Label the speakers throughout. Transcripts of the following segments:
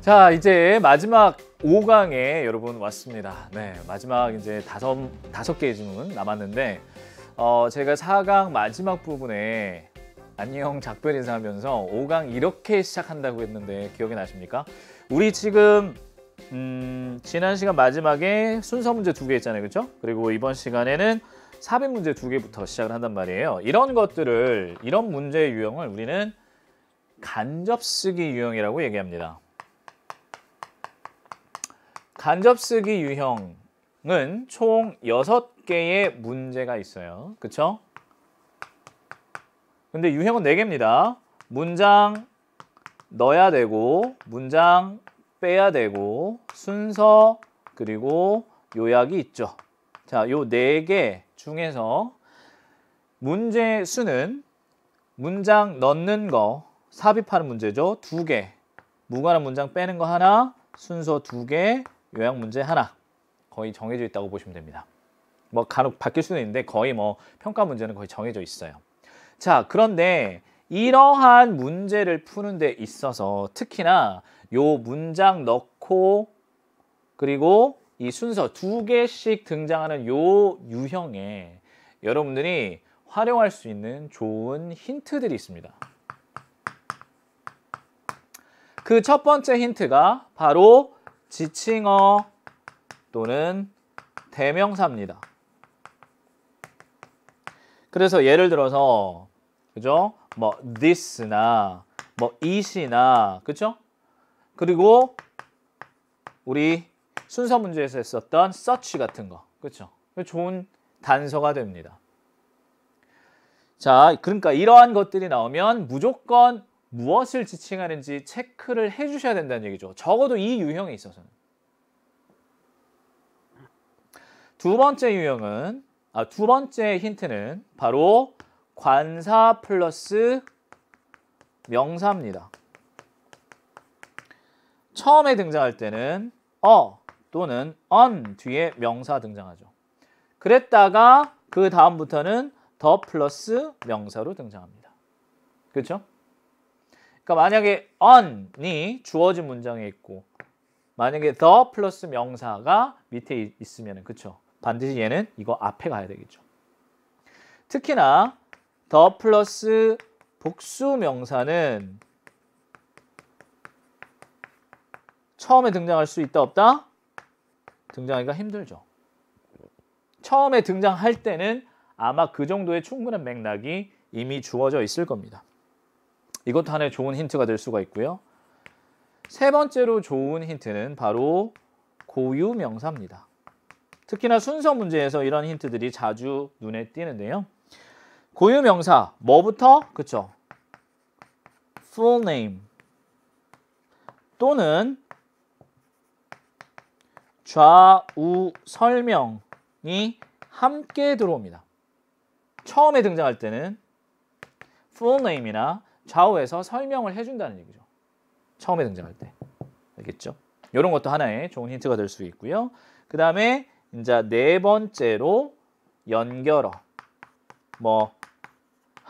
Speaker 1: 자, 이제 마지막 5강에 여러분 왔습니다. 네, 마지막 이제 다섯 개의 질문 남았는데 제가 4강 마지막 부분에 안녕 작별 인사하면서 5강 이렇게 시작한다고 했는데 기억이 나십니까? 우리 지금 지난 시간 마지막에 순서 문제 2개 했잖아요, 그렇죠? 그리고 이번 시간에는 삽입 문제 2개부터 시작을 한단 말이에요. 이런 문제의 유형을 우리는 간접쓰기 유형이라고 얘기합니다. 간접쓰기 유형은 총 6개의 문제가 있어요. 그쵸? 근데 유형은 4개입니다. 문장 넣어야 되고, 문장 빼야 되고, 순서, 그리고 요약이 있죠. 자, 요 4개 중에서 문제 수는 문장 넣는 거, 삽입하는 문제죠. 2개. 무관한 문장 빼는 거 하나, 순서 2개, 요약 문제 하나. 거의 정해져 있다고 보시면 됩니다. 뭐 간혹 바뀔 수는 있는데 거의 뭐 평가 문제는 거의 정해져 있어요. 자, 그런데 이러한 문제를 푸는 데 있어서 특히나 요 문장 넣고 그리고 이 순서 2개씩 등장하는 요 유형에 여러분들이 활용할 수 있는 좋은 힌트들이 있습니다. 그 첫 번째 힌트가 바로 지칭어 또는 대명사입니다. 그래서 예를 들어서 그죠? 뭐 this나 뭐 it이나 그죠? 그리고 우리 순서 문제에서 했었던 such 같은 거. 그렇죠? 좋은 단서가 됩니다. 자, 그러니까 이러한 것들이 나오면 무조건 무엇을 지칭하는지 체크를 해 주셔야 된다는 얘기죠. 적어도 이 유형에 있어서는. 두 번째 힌트는 바로 관사 플러스 명사입니다. 처음에 등장할 때는 또는 on 뒤에 명사 등장하죠. 그랬다가 그 다음부터는 더 플러스 명사로 등장합니다. 그렇죠? 그러니까 만약에 on이 주어진 문장에 있고 만약에 the 플러스 명사가 밑에 있으면 그렇죠? 반드시 얘는 이거 앞에 가야 되겠죠. 특히나 the 플러스 복수 명사는 처음에 등장할 수 있다 없다? 등장하기가 힘들죠. 처음에 등장할 때는 아마 그 정도의 충분한 맥락이 이미 주어져 있을 겁니다. 이것도 하나의 좋은 힌트가 될 수가 있고요. 세 번째로 좋은 힌트는 바로 고유 명사입니다. 특히나 순서 문제에서 이런 힌트들이 자주 눈에 띄는데요. 고유 명사 뭐부터? 그쵸? full name 또는 좌우 설명이 함께 들어옵니다. 처음에 등장할 때는 full name이나 좌우에서 설명을 해준다는 얘기죠. 처음에 등장할 때. 알겠죠? 이런 것도 하나의 좋은 힌트가 될 수 있고요. 그 다음에 이제 네 번째로 연결어. 뭐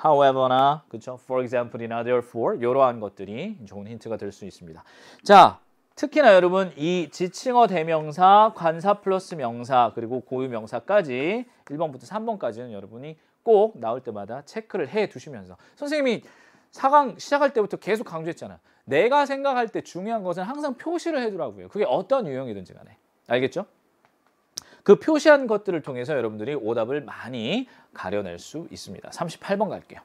Speaker 1: however나 그렇죠? for example이나 therefore 이러한 것들이 좋은 힌트가 될 수 있습니다. 자, 특히나 여러분 이 지칭어 대명사, 관사 플러스 명사 그리고 고유 명사까지 1번부터 3번까지는 여러분이 꼭 나올 때마다 체크를 해 두시면서 선생님이 4강 시작할 때부터 계속 강조했잖아. 내가 생각할 때 중요한 것은 항상 표시를 해두라고요. 그게 어떤 유형이든지 간에. 알겠죠? 그 표시한 것들을 통해서 여러분들이 오답을 많이 가려낼 수 있습니다. 38번 갈게요.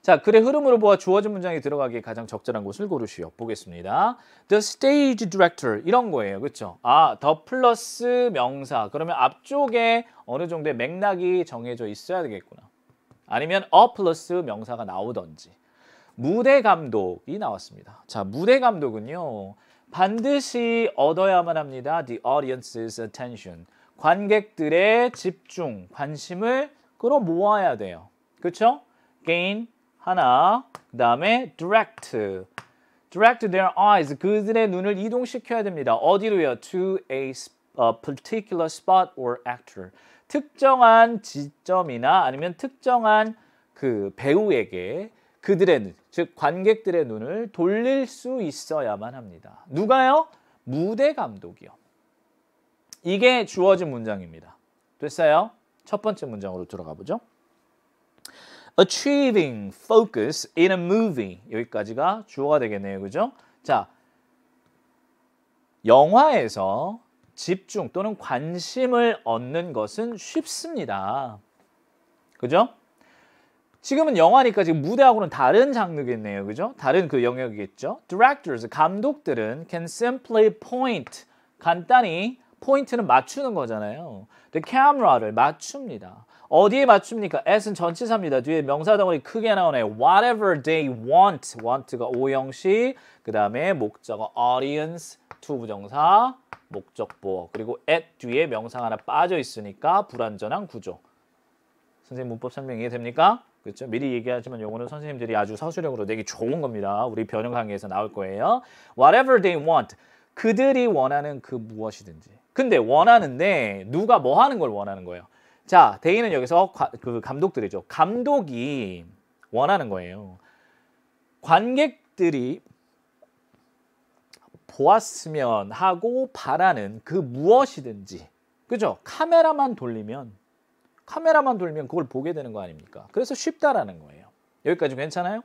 Speaker 1: 자, 글의 흐름으로 보아 주어진 문장이 들어가기에 가장 적절한 곳을 고르시오. 보겠습니다. The stage director 이런 거예요. 그렇죠? the 플러스 명사. 그러면 앞쪽에 어느 정도의 맥락이 정해져 있어야 되겠구나. 아니면 a 플러스 명사가 나오던지. 무대 감독이 나왔습니다. 자, 무대 감독은요. 반드시 얻어야만 합니다. The audience's attention. 관객들의 집중, 관심을 끌어모아야 돼요. 그렇죠? gain 하나, 그 다음에 direct their eyes. 그들의 눈을 이동시켜야 됩니다. 어디로요? To a particular spot or actor. 특정한 지점이나 아니면 특정한 그 배우에게 그들의 눈, 즉 관객들의 눈을 돌릴 수 있어야만 합니다. 누가요? 무대 감독이요. 이게 주어진 문장입니다. 됐어요? 첫 번째 문장으로 들어가 보죠. Achieving focus in a movie. 여기까지가 주어가 되겠네요. 그죠? 자, 영화에서 집중 또는 관심을 얻는 것은 쉽습니다. 그죠? 지금은 영화니까 지금 무대하고는 다른 장르겠네요. 그죠? 다른 그 영역이겠죠? Directors, 감독들은 can simply point, 간단히 포인트는 맞추는 거잖아요. The camera를 맞춥니다. 어디에 맞춥니까? S는 전치사입니다. 뒤에 명사 덩어리 크게 나오네. Whatever they want. want가 오형식, 그 다음에 목적어 audience, 투부정사, 목적보, 그리고 at 뒤에 명사가 하나 빠져 있으니까 불완전한 구조. 선생님 문법 설명 이해됩니까? 그렇죠? 미리 얘기하지만 요거는 선생님들이 아주 서술형으로 내기 좋은 겁니다. 우리 변형 강의에서 나올 거예요. Whatever they want. 그들이 원하는 그 무엇이든지. 근데 원하는데 누가 뭐 하는 걸 원하는 거예요? 자, they는 여기서 그 감독들이죠. 감독이 원하는 거예요. 관객들이 보았으면 하고 바라는 그 무엇이든지. 그죠? 카메라만 돌리면 그걸 보게 되는 거 아닙니까? 그래서 쉽다라는 거예요. 여기까지 괜찮아요?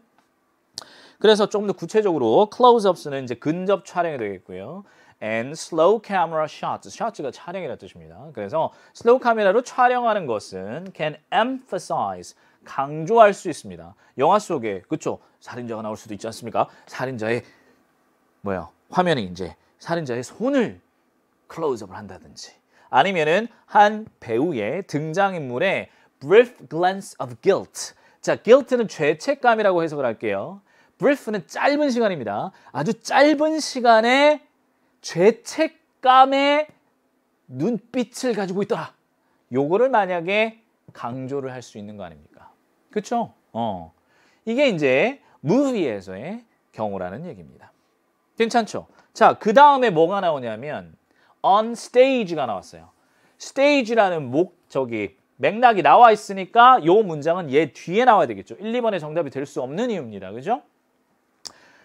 Speaker 1: 그래서 좀 더 구체적으로 close-ups는 이제 근접 촬영이 되겠고요. And slow camera shots. shots가 촬영이라는 뜻입니다. 그래서 슬로우 카메라로 촬영하는 것은 can emphasize, 강조할 수 있습니다. 영화 속에 그쵸? 살인자가 나올 수도 있지 않습니까? 살인자의 화면에 이제 살인자의 손을 클로즈업을 한다든지 아니면은 한 배우의 등장인물의 brief glance of guilt. 자, guilt는 죄책감이라고 해석을 할게요. brief는 짧은 시간입니다. 아주 짧은 시간에 죄책감의 눈빛을 가지고 있더라. 요거를 만약에 강조를 할 수 있는 거 아닙니까? 그쵸? 이게 이제 무비에서의 경우라는 얘기입니다. 괜찮죠? 자, 그 다음에 뭐가 나오냐면 on stage가 나왔어요. stage라는 맥락이 나와 있으니까 요 문장은 얘 뒤에 나와야 되겠죠. 1, 2번의 정답이 될 수 없는 이유입니다. 그죠?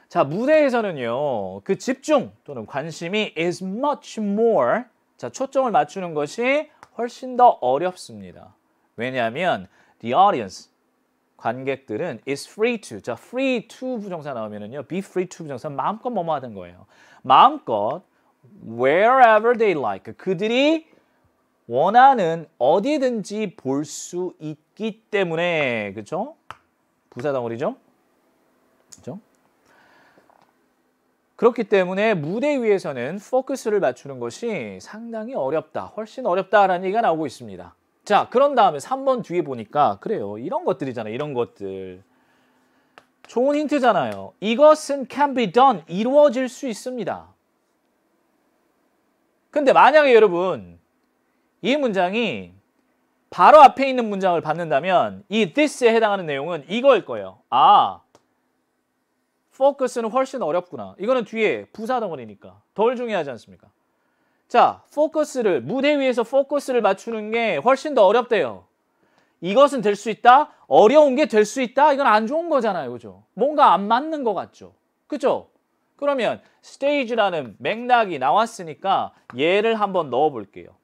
Speaker 1: 자, 무대에서는요. 그 집중 또는 관심이 is much more. 자, 초점을 맞추는 것이 훨씬 더 어렵습니다. 왜냐하면 the audience, 관객들은 is free to. 자, free to 부정사 나오면은요. be free to 부정사 마음껏 뭐뭐 하던 거예요. 마음껏 wherever they like. 그들이 원하는 어디든지 볼 수 있기 때문에 그죠? 부사 덩어리죠? 그죠? 그렇기 때문에 무대 위에서는 포커스를 맞추는 것이 상당히 어렵다. 훨씬 어렵다라는 얘기가 나오고 있습니다. 자, 그런 다음에 3번 뒤에 보니까 그래요. 이런 것들이잖아요. 이런 것들. 좋은 힌트잖아요. 이것은 can be done. 이루어질 수 있습니다. 근데 만약에 여러분 이 문장이 바로 앞에 있는 문장을 받는다면 이 this에 해당하는 내용은 이거일 거예요. 아, focus는 훨씬 어렵구나. 이거는 뒤에 부사 덩어리니까 덜 중요하지 않습니까? 자, focus를 무대 위에서 focus를 맞추는 게 훨씬 더 어렵대요. 이것은 될 수 있다? 어려운 게 될 수 있다? 이건 안 좋은 거잖아요. 그죠? 뭔가 안 맞는 것 같죠? 그죠? 그러면 stage라는 맥락이 나왔으니까 얘를 한번 넣어 볼게요.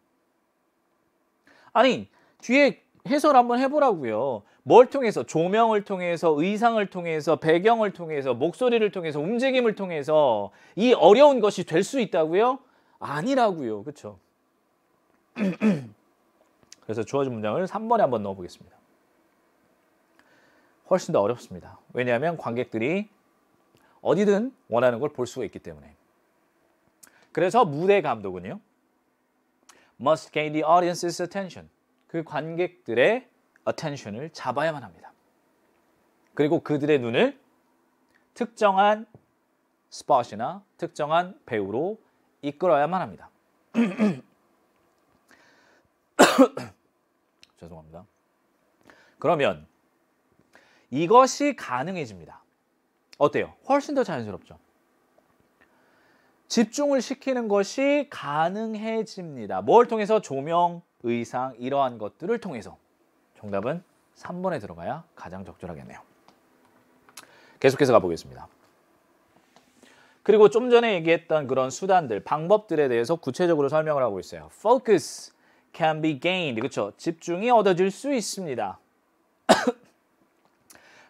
Speaker 1: 아니, 뒤에 해설 한번 해보라고요. 뭘 통해서? 조명을 통해서, 의상을 통해서, 배경을 통해서, 목소리를 통해서, 움직임을 통해서 이 어려운 것이 될 수 있다고요? 아니라고요. 그렇죠? 그래서 주어진 문장을 3번에 한번 넣어보겠습니다. 훨씬 더 어렵습니다. 왜냐하면 관객들이 어디든 원하는 걸 볼 수가 있기 때문에. 그래서 무대 감독은요. must gain the audience's attention. 그 관객들의 attention을 잡아야만 합니다. 그리고 그들의 눈을 특정한 스팟이나 특정한 배우로 이끌어야만 합니다. 죄송합니다. 그러면 이것이 가능해집니다. 어때요? 훨씬 더 자연스럽죠? 집중을 시키는 것이 가능해집니다. 뭘 통해서? 조명, 의상, 이러한 것들을 통해서. 정답은 3번에 들어가야 가장 적절하겠네요. 계속해서 가보겠습니다. 그리고 좀 전에 얘기했던 그런 수단들, 방법들에 대해서 구체적으로 설명을 하고 있어요. Focus can be gained. 그렇죠? 집중이 얻어질 수 있습니다.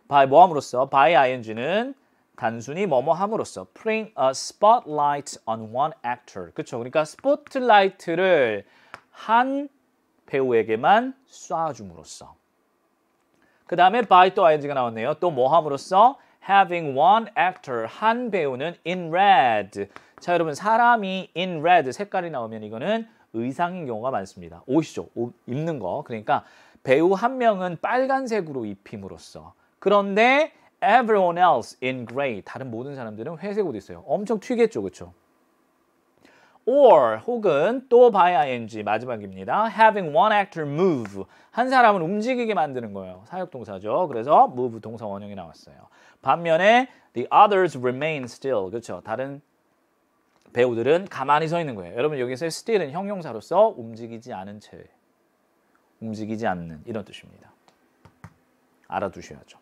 Speaker 1: by 뭐 함으로써? by ing는 단순히 뭐뭐 함으로써 putting a spotlight on one actor. 그렇죠? 그러니까 스포트라이트를 한 배우에게만 쏴줌으로써. 그 다음에 by 또 ing가 나왔네요. 또 뭐 함으로써? having one actor, 한 배우는 in red. 자, 여러분 사람이 in red 색깔이 나오면 이거는 의상인 경우가 많습니다. 옷이죠. 옷 입는 거. 그러니까 배우 한 명은 빨간색으로 입힘으로써. 그런데 everyone else in gray, 다른 모든 사람들은 회색 옷 있어요. 엄청 튀겠죠. 그렇죠? or 혹은 또 by ing 마지막입니다. having one actor move, 한 사람을 움직이게 만드는 거예요. 사역동사죠. 그래서 move 동사 원형이 나왔어요. 반면에 the others remain still, 그렇죠. 다른 배우들은 가만히 서 있는 거예요. 여러분 여기서 still은 형용사로서 움직이지 않은 채, 움직이지 않는 이런 뜻입니다. 알아두셔야죠.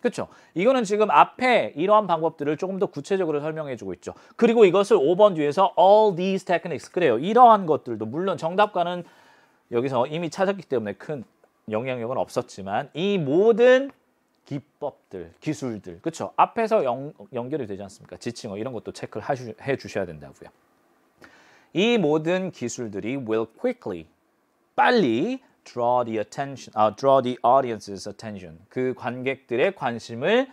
Speaker 1: 그렇죠? 이거는 지금 앞에 이러한 방법들을 조금 더 구체적으로 설명해주고 있죠. 그리고 이것을 5번 뒤에서 all these techniques, 그래요. 이러한 것들도 물론 정답과는 여기서 이미 찾았기 때문에 큰 영향력은 없었지만 이 모든 기법들, 기술들, 그렇죠? 앞에서 연결이 되지 않습니까? 지칭어 이런 것도 체크를 해주셔야 된다고요. 이 모든 기술들이 will quickly, 빨리 draw the audience's attention. 그 관객들의 관심을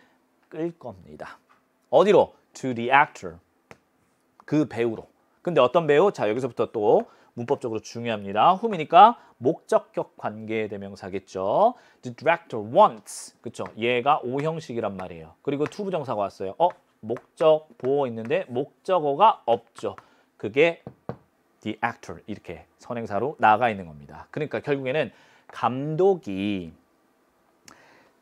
Speaker 1: 끌 겁니다. 어디로? To the actor. 그 배우로. 근데 어떤 배우? 자, 여기서부터 또 문법적으로 중요합니다. whom이니까 목적격 관계 대명사겠죠. The director wants. 그쵸? 얘가 오형식이란 말이에요. 그리고 to 부정사가 왔어요. 목적 보어 있는데 목적어가 없죠. 그게 the actor 이렇게 선행사로 나가 있는 겁니다. 그러니까 결국에는 감독이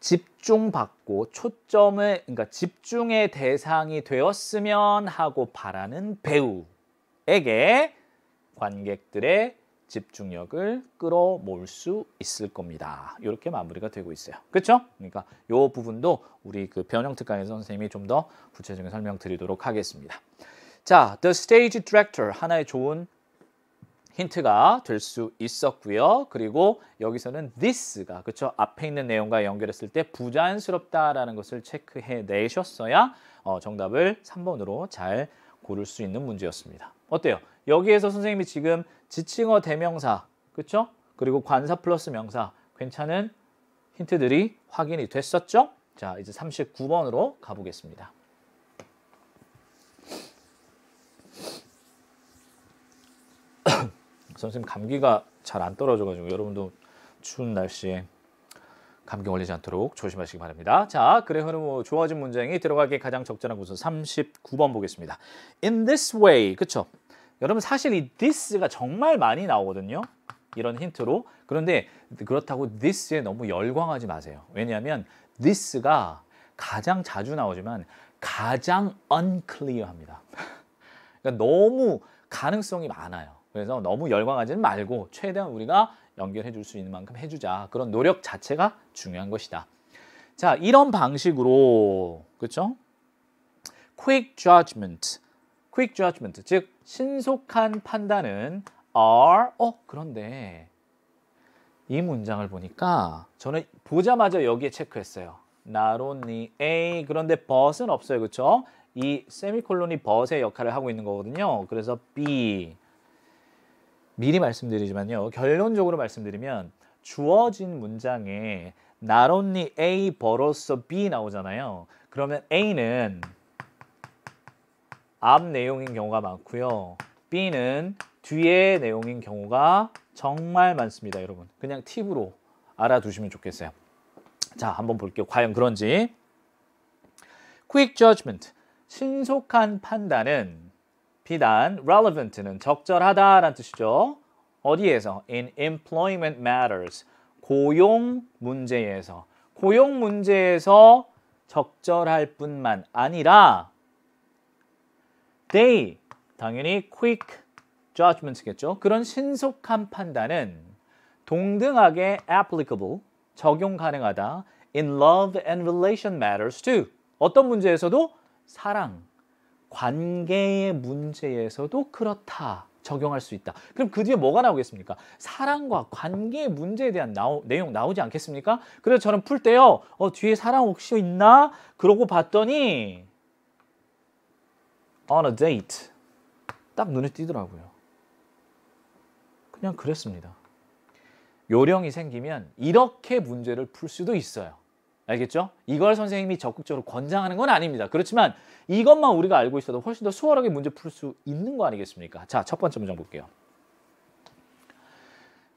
Speaker 1: 집중받고 초점을, 그러니까 집중의 대상이 되었으면 하고 바라는 배우에게 관객들의 집중력을 끌어모을 수 있을 겁니다. 이렇게 마무리가 되고 있어요. 그렇죠? 그러니까 이 부분도 우리 그 변형특 강의 선생님이 좀 더 구체적인 설명 드리도록 하겠습니다. 자, the stage director 하나의 좋은 힌트가 될 수 있었고요. 그리고 여기서는 this가 그렇죠? 앞에 있는 내용과 연결했을 때 부자연스럽다라는 것을 체크해 내셨어야 정답을 3번으로 잘 고를 수 있는 문제였습니다. 어때요? 여기에서 선생님이 지금 지칭어 대명사, 그렇죠? 그리고 관사 플러스 명사 괜찮은 힌트들이 확인이 됐었죠? 자, 이제 39번으로 가보겠습니다. 선생님 감기가 잘 안 떨어져가지고 여러분도 추운 날씨에 감기 걸리지 않도록 조심하시기 바랍니다. 자, 그래 흐름 주어진 문장이 들어가기에 가장 적절한 곳은 39번 보겠습니다. In this way, 그쵸? 여러분 사실 이 this가 정말 많이 나오거든요. 이런 힌트로. 그런데 그렇다고 this에 너무 열광하지 마세요. 왜냐하면 this가 가장 자주 나오지만 가장 unclear합니다. 그러니까 너무 가능성이 많아요. 그래서 너무 열광하지는 말고 최대한 우리가 연결해 줄 수 있는 만큼 해주자. 그런 노력 자체가 중요한 것이다. 자, 이런 방식으로 그렇죠? Quick judgment, 즉 신속한 판단은 are. 그런데 이 문장을 보니까 저는 보자마자 여기에 체크했어요. Not only A, 그런데 but은 없어요, 그렇죠? 이 세미콜론이 but의 역할을 하고 있는 거거든요. 그래서 B. 미리 말씀드리지만요. 결론적으로 말씀드리면 주어진 문장에 not only A but로서 B 나오잖아요. 그러면 A는 앞 내용인 경우가 많고요. B는 뒤에 내용인 경우가 정말 많습니다. 여러분. 그냥 팁으로 알아두시면 좋겠어요. 자, 한번 볼게요. 과연 그런지. Quick judgment, 신속한 판단은 비단 relevant는 적절하다라는 뜻이죠. 어디에서? In employment matters, 고용 문제에서. 고용 문제에서 적절할 뿐만 아니라 they, 당연히 quick judgment겠죠. 그런 신속한 판단은 동등하게 applicable, 적용 가능하다. In love and relation matters too. 어떤 문제에서도 사랑, 관계의 문제에서도 그렇다. 적용할 수 있다. 그럼 그 뒤에 뭐가 나오겠습니까? 사랑과 관계의 문제에 대한 내용 나오지 않겠습니까? 그래서 저는 풀 때요. 뒤에 사랑 혹시 있나? 그러고 봤더니 on a date. 딱 눈에 띄더라고요. 그냥 그랬습니다. 요령이 생기면 이렇게 문제를 풀 수도 있어요. 알겠죠? 이걸 선생님이 적극적으로 권장하는 건 아닙니다. 그렇지만 이것만 우리가 알고 있어도 훨씬 더 수월하게 문제 풀 수 있는 거 아니겠습니까? 자, 첫 번째 문장 볼게요.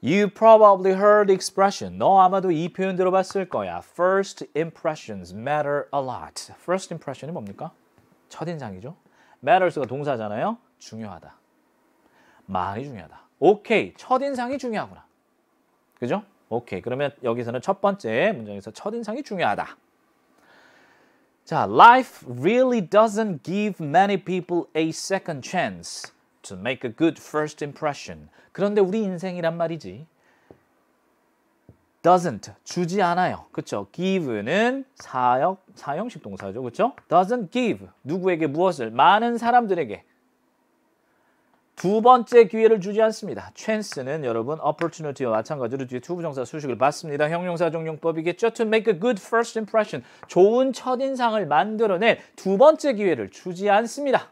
Speaker 1: You probably heard the expression. 너 아마도 이 표현 들어봤을 거야. First impressions matter a lot. First impression이 뭡니까? 첫인상이죠. matters가 동사잖아요. 중요하다. 많이 중요하다. 오케이, 첫인상이 중요하구나. 그죠? 오케이, 그러면 여기서는 첫 번째 문장에서 첫인상이 중요하다. 자, life really doesn't give many people a second chance to make a good first impression. 그런데 우리 인생이란 말이지. doesn't, 주지 않아요. 그렇죠? give는 사형식 동사죠. 그렇죠? doesn't give, 누구에게 무엇을? 많은 사람들에게. 두 번째 기회를 주지 않습니다. chance는 여러분 opportunity와 마찬가지로 뒤에 투부정사 수식을 받습니다. 형용사 종용법이겠죠. To make a good first impression. 좋은 첫인상을 만들어낼 두 번째 기회를 주지 않습니다.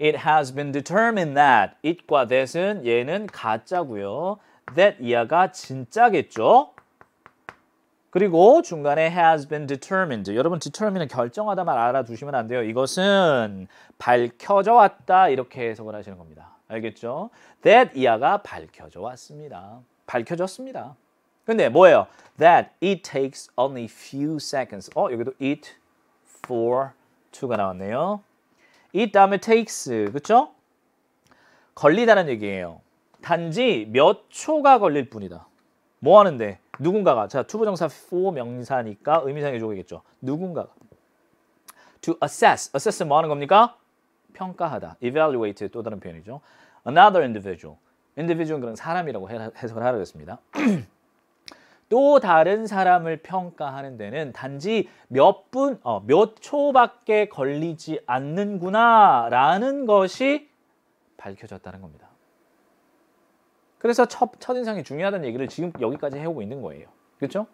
Speaker 1: It has been determined that. it과 that은 얘는 가짜고요. that 이하가 진짜겠죠. 그리고 중간에 has been determined. 여러분 determine은 결정하다 말 알아두시면 안 돼요. 이것은 밝혀져 왔다 이렇게 해석을 하시는 겁니다. 알겠죠? that 이하가 밝혀져 왔습니다. 밝혀졌습니다. 근데 뭐예요? that it takes only few seconds. 여기도 it for to가 나왔네요. it 다음에 takes. 그렇죠? 걸리다는 얘기예요. 단지 몇 초가 걸릴 뿐이다. 뭐 하는데? 누군가가, 자, 투부정사 for 명사니까 의미상의 조겠죠. 누군가가. To assess. assess는 뭐 하는 겁니까? 평가하다. evaluate 또 다른 표현이죠. Another individual. individual은 그런 사람이라고 해석을 하려겠습니다. 또 다른 사람을 평가하는 데는 단지 몇 초밖에 걸리지 않는구나라는 것이 밝혀졌다는 겁니다. 그래서 첫인상이 중요하다는 얘기를 지금 여기까지 해오고 있는 거예요. 그렇죠?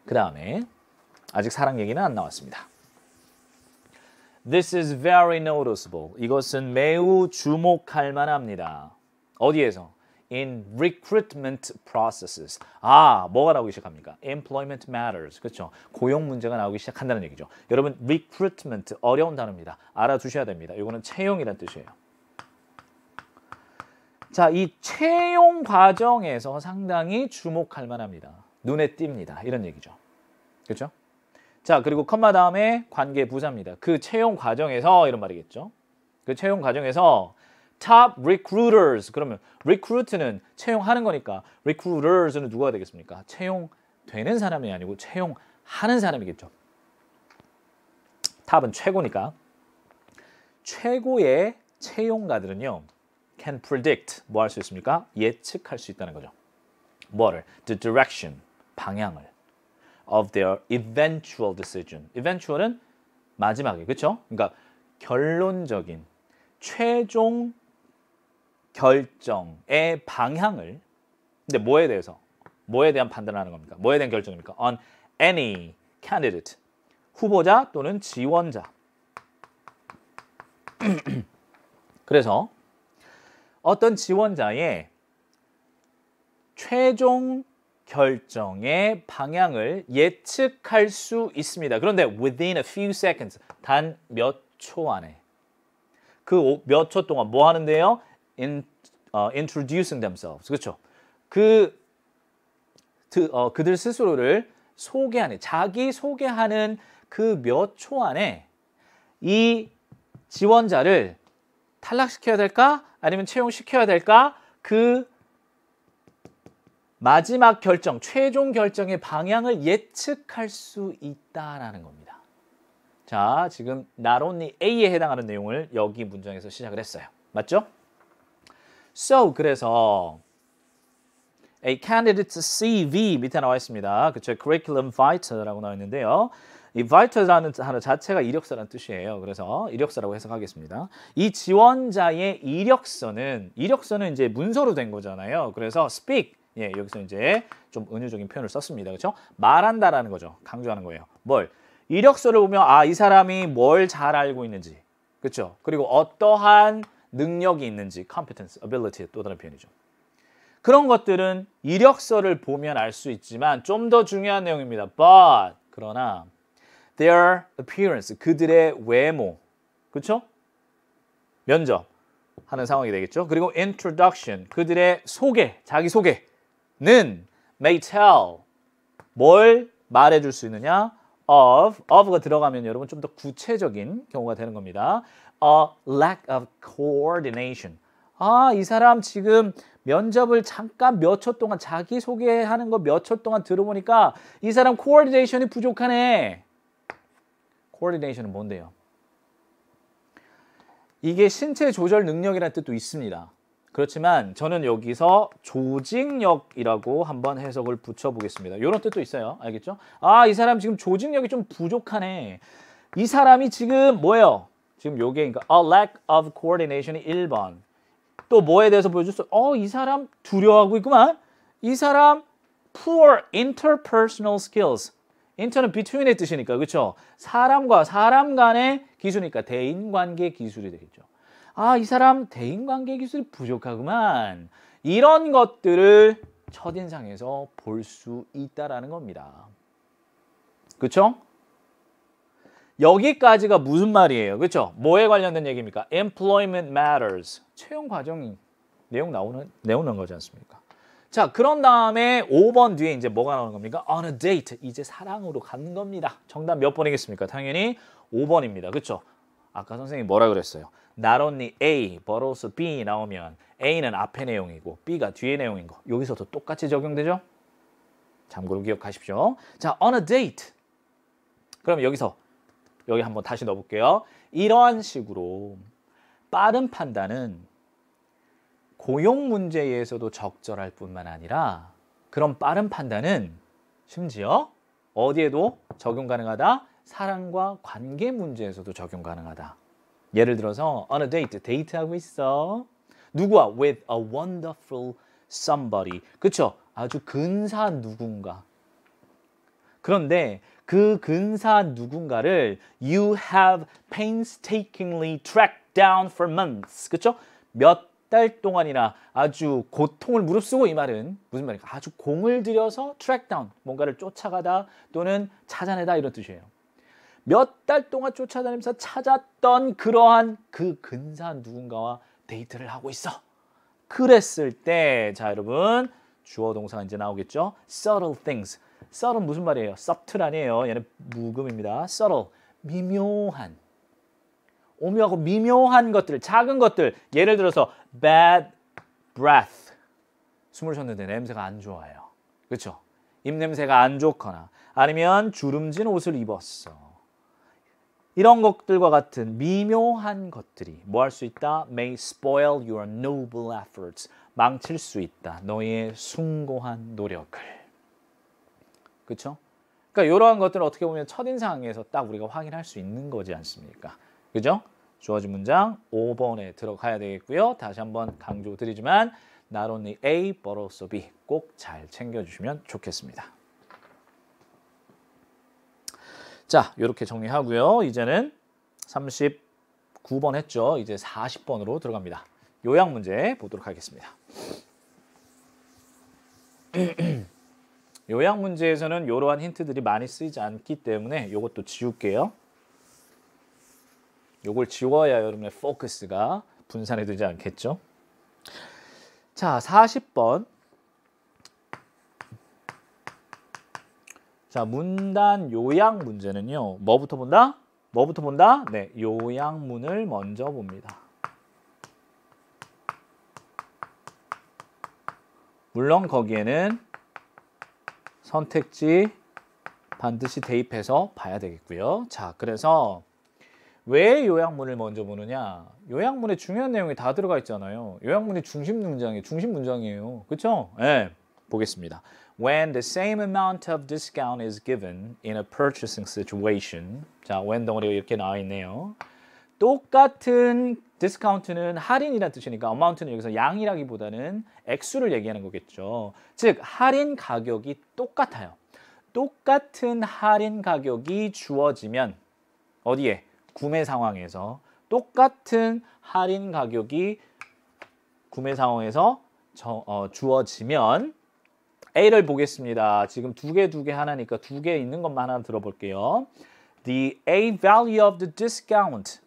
Speaker 1: 그 다음에 아직 사랑 얘기는 안 나왔습니다. This is very noticeable. 이것은 매우 주목할 만합니다. 어디에서? In recruitment processes. 뭐가 나오기 시작합니까? Employment matters. 그렇죠? 고용 문제가 나오기 시작한다는 얘기죠. 여러분, recruitment 어려운 단어입니다. 알아두셔야 됩니다. 이거는 채용이란 뜻이에요. 자, 이 채용 과정에서 상당히 주목할 만합니다. 눈에 띕니다. 이런 얘기죠. 그렇죠? 자, 그리고 컴마 다음에 관계 부사입니다. 그 채용 과정에서 이런 말이겠죠. 그 채용 과정에서 top recruiters. 그러면 recruit는 채용하는 거니까 recruiters는 누가 되겠습니까? 채용되는 사람이 아니고 채용하는 사람이겠죠. 탑은 최고니까. 최고의 채용가들은요. can predict, 뭐 할 수 있습니까? 예측할 수 있다는 거죠. 뭐를? The direction, 방향을 of their eventual decision. eventual은 마지막에, 그렇죠? 그러니까 결론적인, 최종 결정의 방향을 근데 뭐에 대해서? 뭐에 대한 판단을 하는 겁니까? 뭐에 대한 결정입니까? On any candidate, 후보자 또는 지원자. 그래서 어떤 지원자의 최종 결정의 방향을 예측할 수 있습니다. 그런데 within a few seconds, 단 몇 초 안에. 그 몇 초 동안 뭐 하는데요? Introducing themselves. 그렇죠? 그들 스스로를 소개하는, 자기 소개하는 그 몇 초 안에 이 지원자를 탈락시켜야 될까? 아니면 채용시켜야 될까? 그 마지막 결정, 최종 결정의 방향을 예측할 수 있다라는 겁니다. 자, 지금 not only A에 해당하는 내용을 여기 문장에서 시작을 했어요. 맞죠? So, 그래서 A candidate's CV 밑에 나와 있습니다. 그쵸? Curriculum Vitae라고 나와 있는데요. 이 Vitae라는 단어 자체가 이력서라는 뜻이에요. 그래서 이력서라고 해석하겠습니다. 이 지원자의 이력서는 이제 문서로 된 거잖아요. 그래서 speak 예, 여기서 이제 좀 은유적인 표현을 썼습니다. 그렇죠? 말한다라는 거죠. 강조하는 거예요. 뭘? 이력서를 보면 아, 이 사람이 뭘 잘 알고 있는지. 그렇죠? 그리고 어떠한 능력이 있는지 competence, ability 또 다른 표현이죠. 그런 것들은 이력서를 보면 알 수 있지만 좀 더 중요한 내용입니다. But 그러나 their appearance 그들의 외모 그렇죠? 면접 하는 상황이 되겠죠. 그리고 introduction 그들의 소개 자기 소개는 may tell 뭘 말해줄 수 있느냐 of가 들어가면 여러분 좀 더 구체적인 경우가 되는 겁니다. A lack of coordination. 아, 이 사람 지금 면접을 잠깐 몇 초 동안 자기 소개하는 거 몇 초 동안 들어보니까 이 사람 coordination이 부족하네. coordination은 뭔데요? 이게 신체 조절 능력이라는 뜻도 있습니다. 그렇지만 저는 여기서 조직력이라고 한번 해석을 붙여보겠습니다. 이런 뜻도 있어요. 알겠죠? 아, 이 사람 지금 조직력이 좀 부족하네. 이 사람이 지금 뭐예요? 지금 요게 그러니까 a lack of coordination이 1번. 또 뭐에 대해서 보여줬어? 이 사람 두려워하고 있구만. 이 사람 poor interpersonal skills. inter는 between의 뜻이니까 그렇죠? 사람과 사람 간의 기술이니까 대인관계 기술이 되겠죠. 아, 이 사람 대인관계 기술이 부족하구만. 이런 것들을 첫인상에서 볼 수 있다라는 겁니다. 그렇죠? 여기까지가 무슨 말이에요? 그렇죠? 뭐에 관련된 얘기입니까? Employment matters. 채용 과정이 내용 거지 않습니까? 자, 그런 다음에 5번 뒤에 이제 뭐가 나오는 겁니까? On a date. 이제 사랑으로 가는 겁니다. 정답 몇 번이겠습니까? 당연히 5번입니다. 그렇죠? 아까 선생님이 뭐라 그랬어요? Not only A, but also B 나오면 A는 앞에 내용이고 B가 뒤에 내용인 거. 여기서도 똑같이 적용되죠? 참고로 기억하십시오. 자, on a date. 그럼 여기 한번 다시 넣어볼게요. 이러한 식으로 빠른 판단은 고용 문제에서도 적절할 뿐만 아니라 그런 빠른 판단은 심지어 어디에도 적용 가능하다? 사랑과 관계 문제에서도 적용 가능하다. 예를 들어서 on a date, 데이트하고 있어. 누구와? with a wonderful somebody. 그쵸? 아주 근사한 누군가. 그런데 그 근사한 누군가를 you have painstakingly tracked down for months. 그쵸? 몇 달 동안이나 아주 고통을 무릅쓰고 이 말은 무슨 말일까? 아주 공을 들여서 track down, 뭔가를 쫓아가다 또는 찾아내다 이런 뜻이에요. 몇 달 동안 쫓아다니면서 찾았던 그러한 그 근사한 누군가와 데이트를 하고 있어. 그랬을 때, 자 여러분 주어 동사가 이제 나오겠죠? subtle things. subtle 무슨 말이에요? subtle 아니에요. 얘는 묵음입니다. subtle, 미묘한. 오묘하고 미묘한 것들, 작은 것들. 예를 들어서 bad breath. 숨을 쉬었는데 냄새가 안 좋아요. 그렇죠? 입냄새가 안 좋거나 아니면 주름진 옷을 입었어. 이런 것들과 같은 미묘한 것들이 뭐 할 수 있다? May spoil your noble efforts. 망칠 수 있다. 너의 숭고한 노력을. 그렇죠? 그러니까 이러한 것들을 어떻게 보면 첫인상에서 딱 우리가 확인할 수 있는 거지 않습니까? 그죠? 주어진 문장 5번에 들어가야 되겠고요. 다시 한번 강조드리지만 not only A but also B 꼭 잘 챙겨주시면 좋겠습니다. 자, 이렇게 정리하고요. 이제는 39번 했죠. 이제 40번으로 들어갑니다. 요약 문제 보도록 하겠습니다. 요약 문제에서는 이러한 힌트들이 많이 쓰이지 않기 때문에 이것도 지울게요. 요걸 지워야 여러분의 포커스가 분산이 되지 않겠죠? 자, 40번. 자, 문단 요약 문제는요. 뭐부터 본다? 뭐부터 본다? 네, 요약문을 먼저 봅니다. 물론 거기에는 선택지 반드시 대입해서 봐야 되겠고요. 자, 그래서 왜 요약문을 먼저 보느냐? 요약문에 중요한 내용이 다 들어가 있잖아요. 요약문이 중심 문장이에요. 그렇죠? 네. 보겠습니다. When the same amount of discount is given in a purchasing situation. 자, when 덩어리가 이렇게 나와 있네요. 똑같은 디스카운트는 할인이라는 뜻이니까 amount는 여기서 양이라기보다는 액수를 얘기하는 거겠죠. 즉 할인 가격이 똑같아요. 똑같은 할인 가격이 주어지면 어디에? 구매 상황에서 똑같은 할인 가격이 구매 상황에서 주어지면 A를 보겠습니다. 지금 두 개 하나니까 두 개 있는 것만 하나 들어볼게요. The A value of the discount.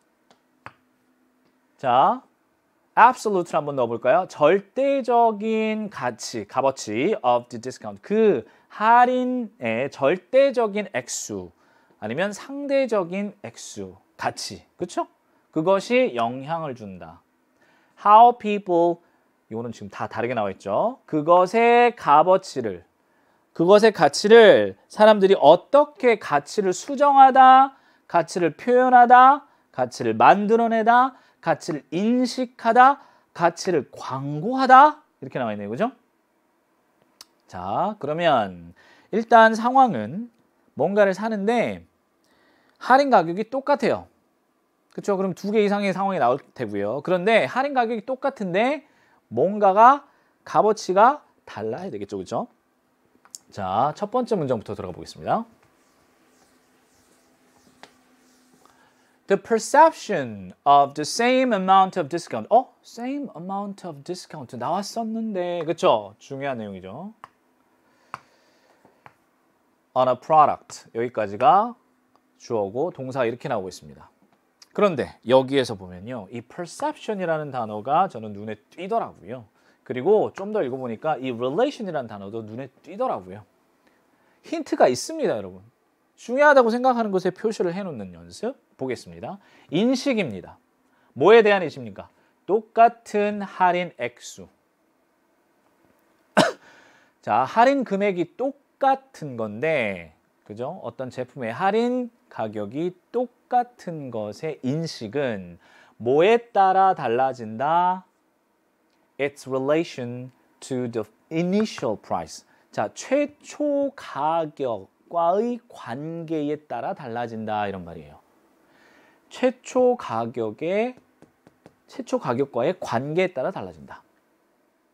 Speaker 1: 자, absolute를 한번 넣어볼까요? 절대적인 가치, 값어치 of the discount. 그 할인의 절대적인 액수 아니면 상대적인 액수, 가치. 그렇죠? 그것이 영향을 준다. How people, 이거는 지금 다 다르게 나와 있죠. 그것의 가치를 사람들이 어떻게 가치를 수정하다, 가치를 표현하다, 가치를 만들어내다, 가치를 인식하다, 가치를 광고하다 이렇게 나와 있네요. 그죠? 자, 그러면 일단 상황은 뭔가를 사는데 할인 가격이 똑같아요. 그렇죠? 그럼 두 개 이상의 상황이 나올 테고요. 그런데 할인 가격이 똑같은데 뭔가가 값어치가 달라야 되겠죠. 그렇죠? 자, 첫 번째 문장부터 들어가 보겠습니다. The perception of the same amount of discount. same amount of discount 나왔었는데. 그렇죠? 중요한 내용이죠. On a product. 여기까지가 주어고 동사가 이렇게 나오고 있습니다. 그런데 여기에서 보면요. 이 perception이라는 단어가 저는 눈에 띄더라고요. 그리고 좀 더 읽어보니까 이 relation이라는 단어도 눈에 띄더라고요. 힌트가 있습니다, 여러분. 중요하다고 생각하는 것에 표시를 해놓는 연습 보겠습니다. 인식입니다. 뭐에 대한 인식입니까? 똑같은 할인 액수. 자, 할인 금액이 똑같은 건데, 그죠? 어떤 제품의 할인 가격이 똑같은 것의 인식은 뭐에 따라 달라진다? Its relation to the initial price. 자, 최초 가격과의 관계에 따라 달라진다 이런 말이에요. 최초 가격과의 관계에 따라 달라진다.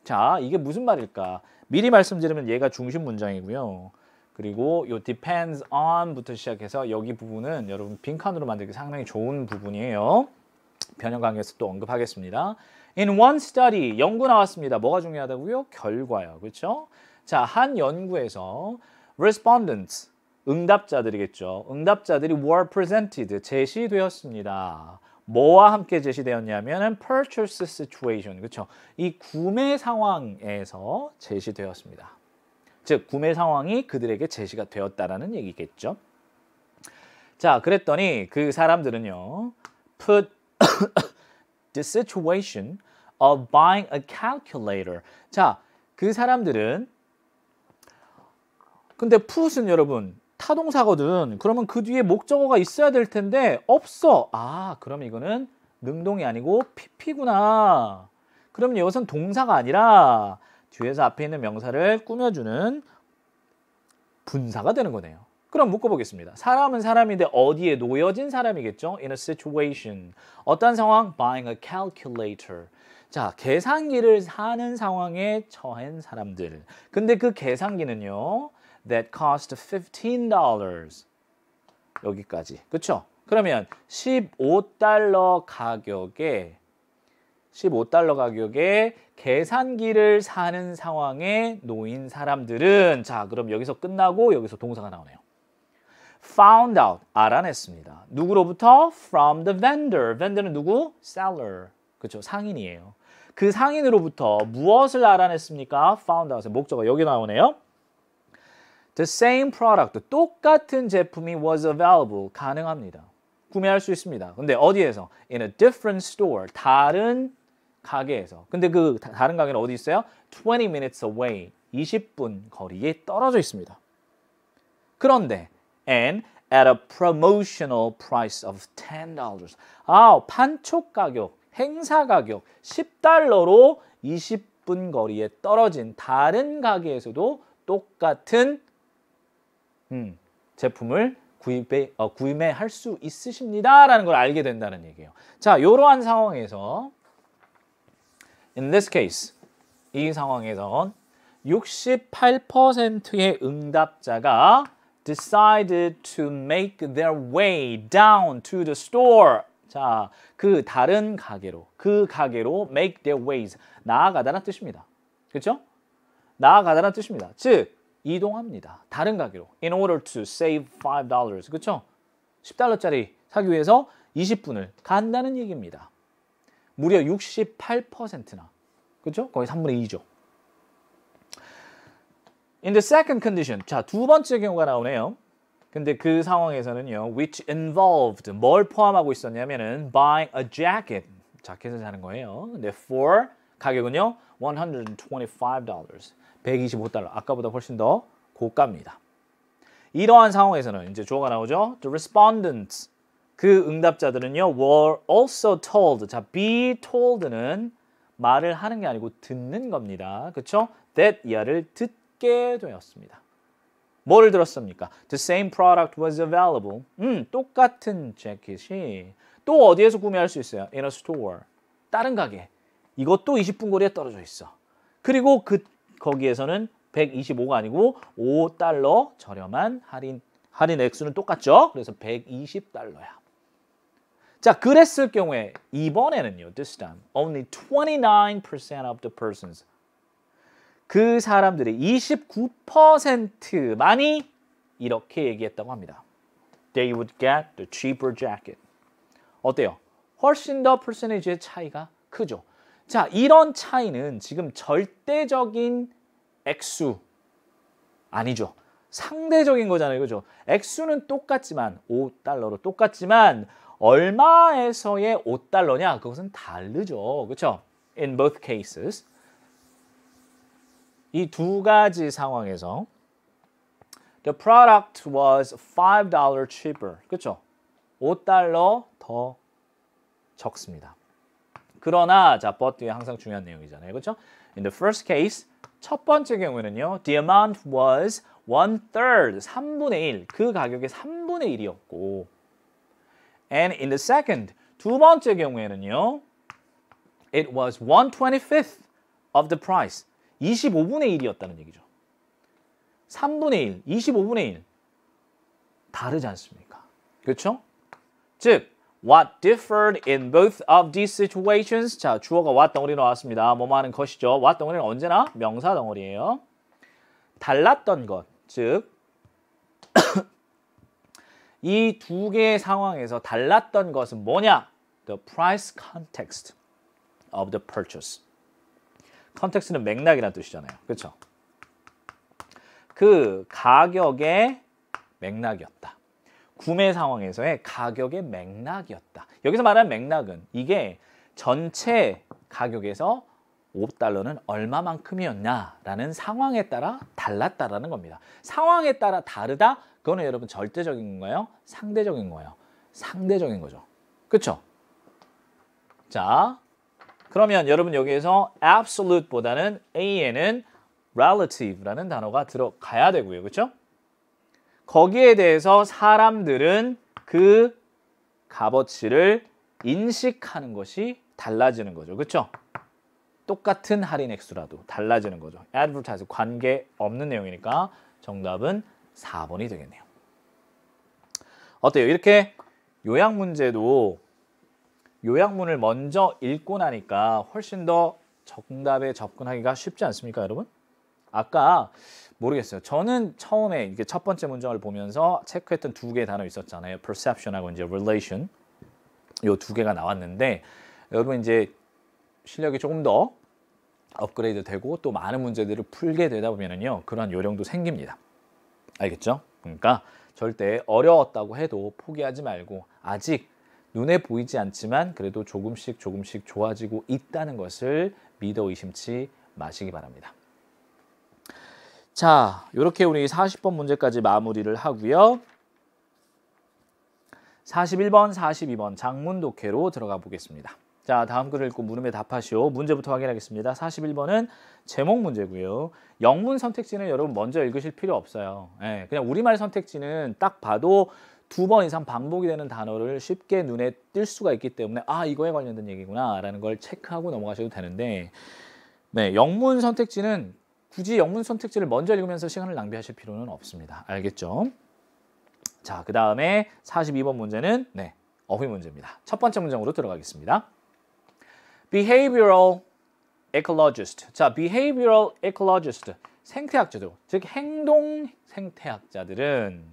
Speaker 1: 자, 이게 무슨 말일까? 미리 말씀드리면 얘가 중심 문장이고요. 그리고 요 depends on부터 시작해서 여기 부분은 여러분 빈칸으로 만들기 상당히 좋은 부분이에요. 변형 강의에서 또 언급하겠습니다. In one study, 연구 나왔습니다. 뭐가 중요하다고요? 결과요. 그렇죠? 자, 한 연구에서 respondents, 응답자들이겠죠. 응답자들이 were presented, 제시되었습니다. 뭐와 함께 제시되었냐면 purchase situation, 그렇죠? 이 구매 상황에서 제시되었습니다. 즉, 구매 상황이 그들에게 제시가 되었다라는 얘기겠죠. 자, 그랬더니 그 사람들은요, put the situation of buying a calculator. 자, 그 사람들은 근데 put은 여러분 타동사거든. 그러면 그 뒤에 목적어가 있어야 될 텐데 없어. 아, 그럼 이거는 능동이 아니고 PP구나. 그럼 이것은 동사가 아니라 뒤에서 앞에 있는 명사를 꾸며주는 분사가 되는 거네요. 그럼 묶어보겠습니다. 사람은 사람인데 어디에 놓여진 사람이겠죠? In a situation. 어떤 상황? Buying a calculator. 자, 계산기를 사는 상황에 처한 사람들. 근데 그 계산기는요. That cost $15. 여기까지. 그렇죠? 그러면 15달러 가격에 계산기를 사는 상황에 놓인 사람들은 자, 그럼 여기서 끝나고 여기서 동사가 나오네요. Found out, 알아냈습니다. 누구로부터? From the vendor. vendor는 누구? Seller. 그렇죠? 상인이에요. 그 상인으로부터 무엇을 알아냈습니까? Found out. 목적어 여기 나오네요. The same product, 똑같은 제품이 was available, 가능합니다. 구매할 수 있습니다. 근데 어디에서? In a different store, 다른 가게에서. 근데 그 다른 가게는 어디 있어요? 20 minutes away, 20분 거리에 떨어져 있습니다. 그런데 and at a promotional price of $10. 아, 판촉 가격, 행사 가격 10달러로 20 20분 거리에 떨어진 다른 가게에서도 똑같은 제품을 구매할 수 있으십니다라는 걸 알게 된다는 얘기예요. 자, 이러한 상황에서 in this case 이 상황에선 68%의 응답자가 decided to make their way down to the store. 자, 그 다른 가게로, 그 가게로 make their ways, 나아가다라는 뜻입니다. 그렇죠? 나아가다라는 뜻입니다. 즉, 이동합니다. 다른 가게로. In order to save $5. 그렇죠? $10짜리 사기 위해서 20분을 간다는 얘기입니다. 무려 68%나. 그렇죠? 거의 3분의 2죠. In the second condition. 자, 두 번째 경우가 나오네요. 근데 그 상황에서는요. which involved 뭘 포함하고 있었냐면은 buying a jacket. 자켓을 사는 거예요. 근데 for 가격은요. $125. $125. 아까보다 훨씬 더 고가입니다. 이러한 상황에서는 이제 주어가 나오죠. The respondents. 그 응답자들은요. were also told. 자, be told는 말을 하는 게 아니고 듣는 겁니다. 그렇죠? that 이하를 듣게 되었습니다. 뭐를 들었습니까? The same product was available. 똑같은 재킷이 또 어디에서 구매할 수 있어요? In a store. 다른 가게. 이것도 20분 거리에 떨어져 있어. 그리고 거기에서는 125가 아니고 $5 저렴한 할인 액수는 똑같죠? 그래서 $120야. 자, 그랬을 경우에 이번에는요. This time only 29% of the persons. 그 사람들의 29%만이 이렇게 얘기했다고 합니다. They would get the cheaper jacket. 어때요? 훨씬 더 퍼센티지의 차이가 크죠. 자, 이런 차이는 지금 절대적인 액수 아니죠. 상대적인 거잖아요. 그죠? 액수는 똑같지만 $5로 똑같지만 얼마에서의 $5냐? 그것은 다르죠. 그렇죠? In both cases. 이 두 가지 상황에서 the product was $5 cheaper. 그렇죠? $5 더 적습니다. 그러나 자, but 뒤에 항상 중요한 내용이잖아요. 그렇죠? In the first case 첫 번째 경우에는요. The amount was 1/3, 3분의 1. 그 가격의 3분의 1이었고 and in the second, 두 번째 경우에는요. It was 1/25th of the price. 25분의 1이었다는 얘기죠. 3분의 1, 25분의 1. 다르지 않습니까? 그렇죠? 즉, what differed in both of these situations. 자, 주어가 what 덩어리 나왔습니다. 뭐뭐 하는 것이죠. what 덩어리는 언제나 명사 덩어리예요. 달랐던 것, 즉 이 두 개의 상황에서 달랐던 것은 뭐냐? The price context of the purchase. 컨텍스트는 맥락이라는 뜻이잖아요. 그렇죠? 그 가격의 맥락이었다. 구매 상황에서의 가격의 맥락이었다. 여기서 말하는 맥락은 이게 전체 가격에서 $5는 얼마만큼이었냐라는 상황에 따라 달랐다라는 겁니다. 상황에 따라 다르다? 그거는 여러분 절대적인 거예요? 상대적인 거예요? 상대적인 거죠. 그렇죠? 자, 그러면 여러분 여기에서 absolute보다는 A에는 relative라는 단어가 들어가야 되고요. 그렇죠? 거기에 대해서 사람들은 그 값어치를 인식하는 것이 달라지는 거죠. 그렇죠? 똑같은 할인 액수라도 달라지는 거죠. advertise 관계 없는 내용이니까 정답은 4번이 되겠네요. 어때요? 이렇게 요약 문제도 요약문을 먼저 읽고 나니까 훨씬 더 정답에 접근하기가 쉽지 않습니까, 여러분? 아까 모르겠어요. 저는 처음에 이게 첫 번째 문장을 보면서 체크했던 두 개의 단어 있었잖아요. perception하고 이제 relation. 요 두 개가 나왔는데 여러분 이제 실력이 조금 더 업그레이드 되고 또 많은 문제들을 풀게 되다 보면은요. 그런 요령도 생깁니다. 알겠죠? 그러니까 절대 어려웠다고 해도 포기하지 말고 아직 눈에 보이지 않지만 그래도 조금씩 좋아지고 있다는 것을 믿어 의심치 마시기 바랍니다. 자, 이렇게 우리 40번 문제까지 마무리를 하고요. 41번, 42번 장문 독해로 들어가 보겠습니다. 자, 다음 글을 읽고 물음에 답하시오. 문제부터 확인하겠습니다. 41번은 제목 문제고요. 영문 선택지는 여러분 먼저 읽으실 필요 없어요. 예, 그냥 우리말 선택지는 딱 봐도 2번 이상 반복이 되는 단어를 쉽게 눈에 띌 수가 있기 때문에 아, 이거에 관련된 얘기구나 라는 걸 체크하고 넘어가셔도 되는데 네, 영문 선택지는 굳이 영문 선택지를 먼저 읽으면서 시간을 낭비하실 필요는 없습니다. 알겠죠? 자, 그 다음에 42번 문제는 네, 어휘 문제입니다. 첫 번째 문장으로 들어가겠습니다. Behavioral ecologist. 자, behavioral ecologist. 생태학자들, 즉 행동 생태학자들은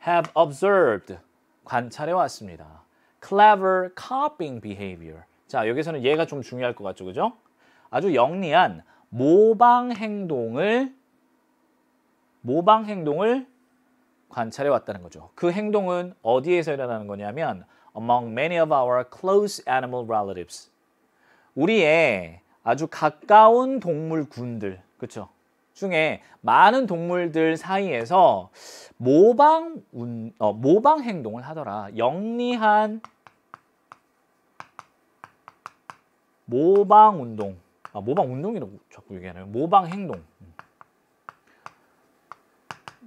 Speaker 1: have observed. 관찰해 왔습니다. Clever copying behavior. 자, 여기서는 얘가 좀 중요할 것 같죠, 그죠? 아주 영리한 모방 행동을 관찰해 왔다는 거죠. 그 행동은 어디에서 일어나는 거냐면 among many of our close animal relatives. 우리의 아주 가까운 동물군들, 그렇죠? 중에 많은 동물들 사이에서 모방 행동을 하더라. 영리한 모방 운동. 모방 운동이라고 자꾸 얘기하네요. 모방 행동.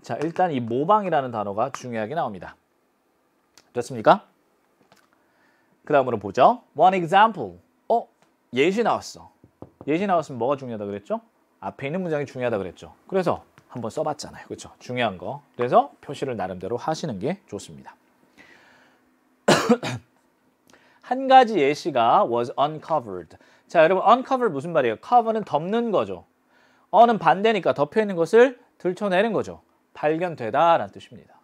Speaker 1: 자, 일단 이 모방이라는 단어가 중요하게 나옵니다. 됐습니까? 그 다음으로 보죠. One example. 예시 나왔어. 예시 나왔으면 뭐가 중요하다 그랬죠? 앞에 있는 문장이 중요하다 그랬죠. 그래서 한번 써봤잖아요. 그렇죠? 중요한 거. 그래서 표시를 나름대로 하시는 게 좋습니다. 한 가지 예시가 was uncovered. 자, 여러분 uncover 무슨 말이에요? cover는 덮는 거죠. 는 반대니까 덮여있는 것을 들춰내는 거죠. 발견되다라는 뜻입니다.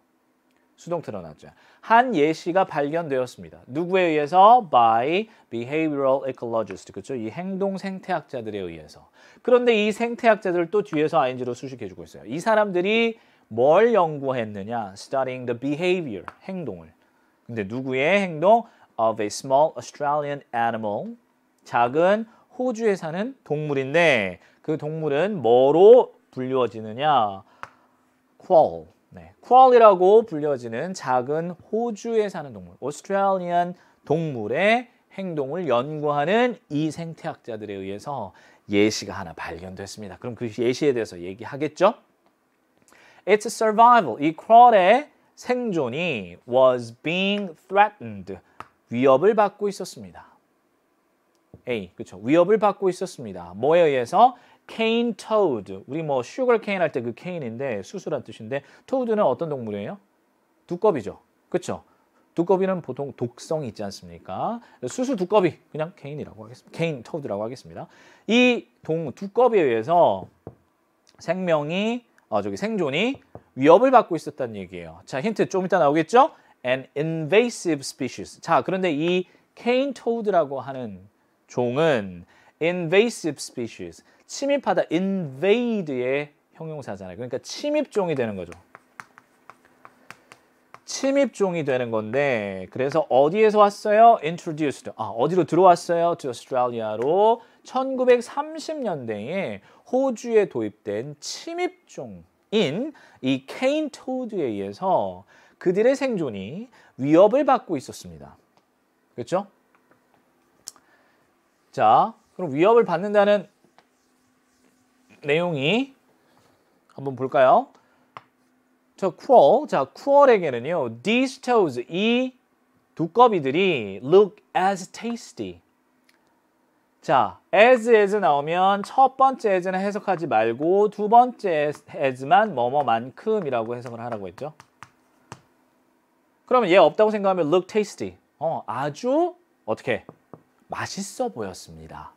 Speaker 1: 수동 틀어놨죠. 한 예시가 발견되었습니다. 누구에 의해서? By behavioral ecologist. 그렇죠? 이 행동 생태학자들에 의해서. 그런데 이 생태학자들을 또 뒤에서 ing로 수식해주고 있어요. 이 사람들이 뭘 연구했느냐? Studying the behavior. 행동을. 근데 누구의 행동? Of a small Australian animal. 작은 호주에 사는 동물인데 그 동물은 뭐로 불리워지느냐? Quoll. 네, 퀄이라고 불려지는 작은 호주에 사는 동물, 오스트레일리안 동물의 행동을 연구하는 이 생태학자들에 의해서 예시가 하나 발견됐습니다. 그럼 그 예시에 대해서 얘기하겠죠? Its survival, 이 퀄의 생존이 was being threatened, 위협을 받고 있었습니다. A, 그렇죠? 위협을 받고 있었습니다. 뭐에 의해서? cane toad. 우리 뭐 sugar cane 할 때 그 cane인데 수수란 뜻인데 toad는 어떤 동물이에요? 두꺼비죠. 그렇죠? 두꺼비는 보통 독성이 있지 않습니까? 수수 두꺼비 그냥 cane이라고 하겠습니다. cane toad라고 하겠습니다. 이 두꺼비에 의해서 생존이 위협을 받고 있었다는 얘기예요. 자, 힌트 좀 이따 나오겠죠? An invasive species. 자, 그런데 이 cane toad라고 하는 종은 invasive species. 침입하다, invade의 형용사잖아요. 그러니까 침입종이 되는 거죠. 침입종이 되는 건데 그래서 어디에서 왔어요? Introduced. 어디로 들어왔어요? To Australia로 1930년대에 호주에 도입된 침입종인 이 cane toad에 의해서 그들의 생존이 위협을 받고 있었습니다. 그렇죠? 자, 그럼 위협을 받는다는 내용이 한번 볼까요? 저 Quoll, 자 Quoll에게는요, these toads, 이 두꺼비들이 look as tasty. 자, as 나오면 첫 번째 as는 해석하지 말고 두 번째 as만 뭐뭐만큼이라고 해석을 하라고 했죠. 그러면 얘 없다고 생각하면 look tasty. 아주 어떻게 맛있어 보였습니다.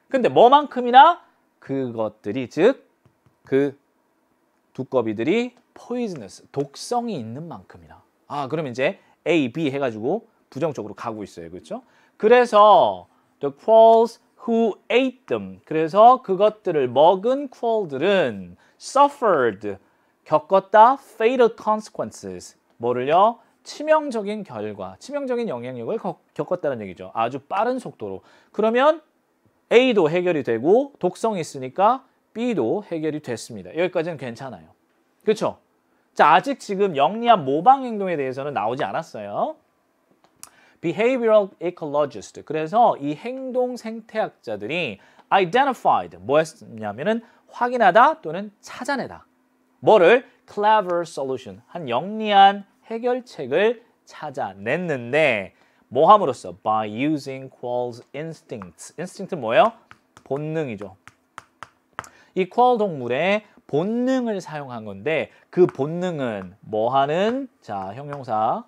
Speaker 1: 근데 뭐만큼이나 그것들이 즉 그 두꺼비들이 poisonous, 독성이 있는 만큼이나. 그럼 이제 A, B 해가지고 부정적으로 가고 있어요. 그렇죠? 그래서 the quolls who ate them. 그래서 그것들을 먹은 quoll들은 suffered, 겪었다 fatal consequences. 뭐를요? 치명적인 결과, 치명적인 영향력을 겪었다는 얘기죠. 아주 빠른 속도로. 그러면 A도 해결이 되고 독성이 있으니까 B도 해결이 됐습니다. 여기까지는 괜찮아요. 그렇죠? 자, 아직 지금 영리한 모방 행동에 대해서는 나오지 않았어요. behavioral ecologist. 그래서 이 행동 생태학자들이 identified 뭐 했냐면은 확인하다 또는 찾아내다. 뭐를? clever solution. 한 영리한 해결책을 찾아냈는데 뭐 함으로써? by using Quall's instincts. instinct는 뭐예요? 본능이죠. 이 퀄 동물의 본능을 사용한 건데 그 본능은 뭐 하는? 자, 형용사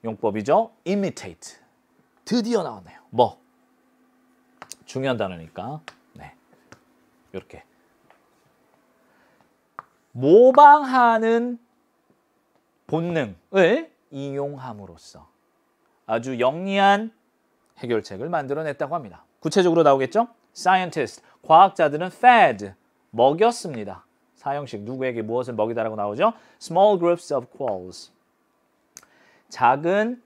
Speaker 1: 용법이죠. imitate. 드디어 나왔네요. 뭐? 중요한 단어니까. 네. 이렇게. 모방하는 본능을 이용함으로써 아주 영리한 해결책을 만들어냈다고 합니다. 구체적으로 나오겠죠? scientist, 과학자들은 fed, 먹였습니다. 사형식, 누구에게 무엇을 먹이다라고 나오죠? small groups of quolls. 작은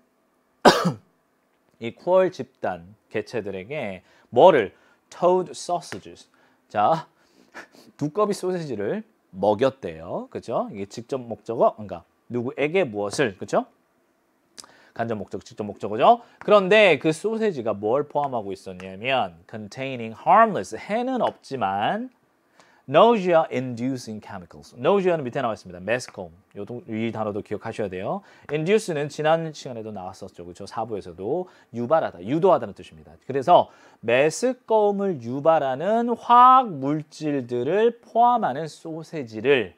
Speaker 1: 이 퀄 집단 개체들에게 뭐를? toad sausages. 자, 두꺼비 소시지를 먹였대요. 그죠? 이게 직접 목적어, 그러니까 누구에게 무엇을, 그죠? 간접 목적, 직접 목적어죠. 그런데 그 소시지가 뭘 포함하고 있었냐면 containing harmless, 해는 없지만 nausea-inducing chemicals. nausea는 밑에 나와 있습니다. mescaline. 이 단어도 기억하셔야 돼요. induce는 지난 시간에도 나왔었죠. 그렇죠? 4부에서도 유발하다, 유도하다는 뜻입니다. 그래서 메스꺼움을 유발하는 화학 물질들을 포함하는 소세지를